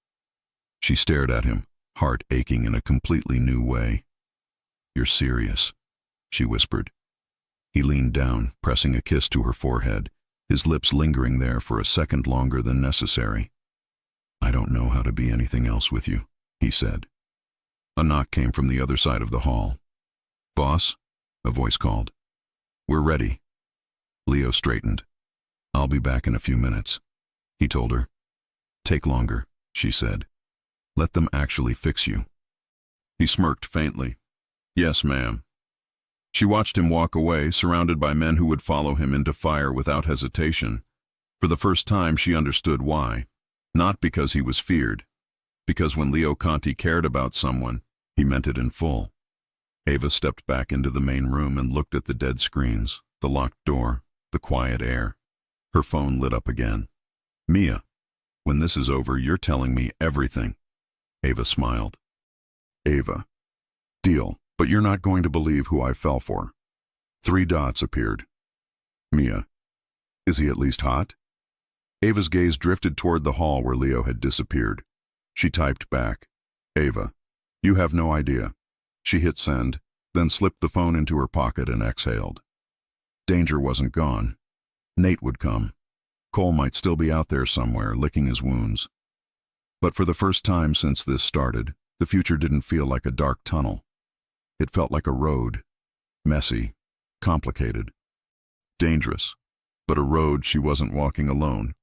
She stared at him, heart aching in a completely new way. "You're serious," she whispered. He leaned down, pressing a kiss to her forehead, his lips lingering there for a second longer than necessary. "I don't know how to be anything else with you," he said. A knock came from the other side of the hall. "Boss?" a voice called. "We're ready." Leo straightened. "I'll be back in a few minutes," he told her. "Take longer," she said. "Let them actually fix you." He smirked faintly. "Yes, ma'am." She watched him walk away, surrounded by men who would follow him into fire without hesitation. For the first time, she understood why. Not because he was feared. Because when Leo Conti cared about someone, he meant it in full. Ava stepped back into the main room and looked at the dead screens, the locked door, the quiet air. Her phone lit up again. "Mia, when this is over, you're telling me everything." Ava smiled. "Ava, deal, but you're not going to believe who I fell for." 3 dots appeared. "Mia, is he at least hot?" Ava's gaze drifted toward the hall where Leo had disappeared. She typed back, "Ava, you have no idea." She hit send, then slipped the phone into her pocket and exhaled. Danger wasn't gone. Nate would come. Cole might still be out there somewhere, licking his wounds. But for the first time since this started, the future didn't feel like a dark tunnel. It felt like a road. Messy, complicated, dangerous, but a road she wasn't walking alone.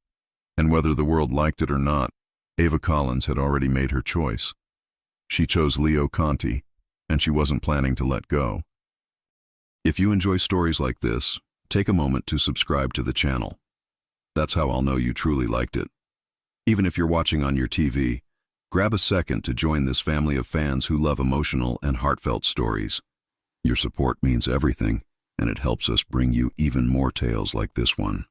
And whether the world liked it or not, Ava Collins had already made her choice. She chose Leo Conti, and she wasn't planning to let go. If you enjoy stories like this, take a moment to subscribe to the channel. That's how I'll know you truly liked it. Even if you're watching on your TV, grab a second to join this family of fans who love emotional and heartfelt stories. Your support means everything, and it helps us bring you even more tales like this one.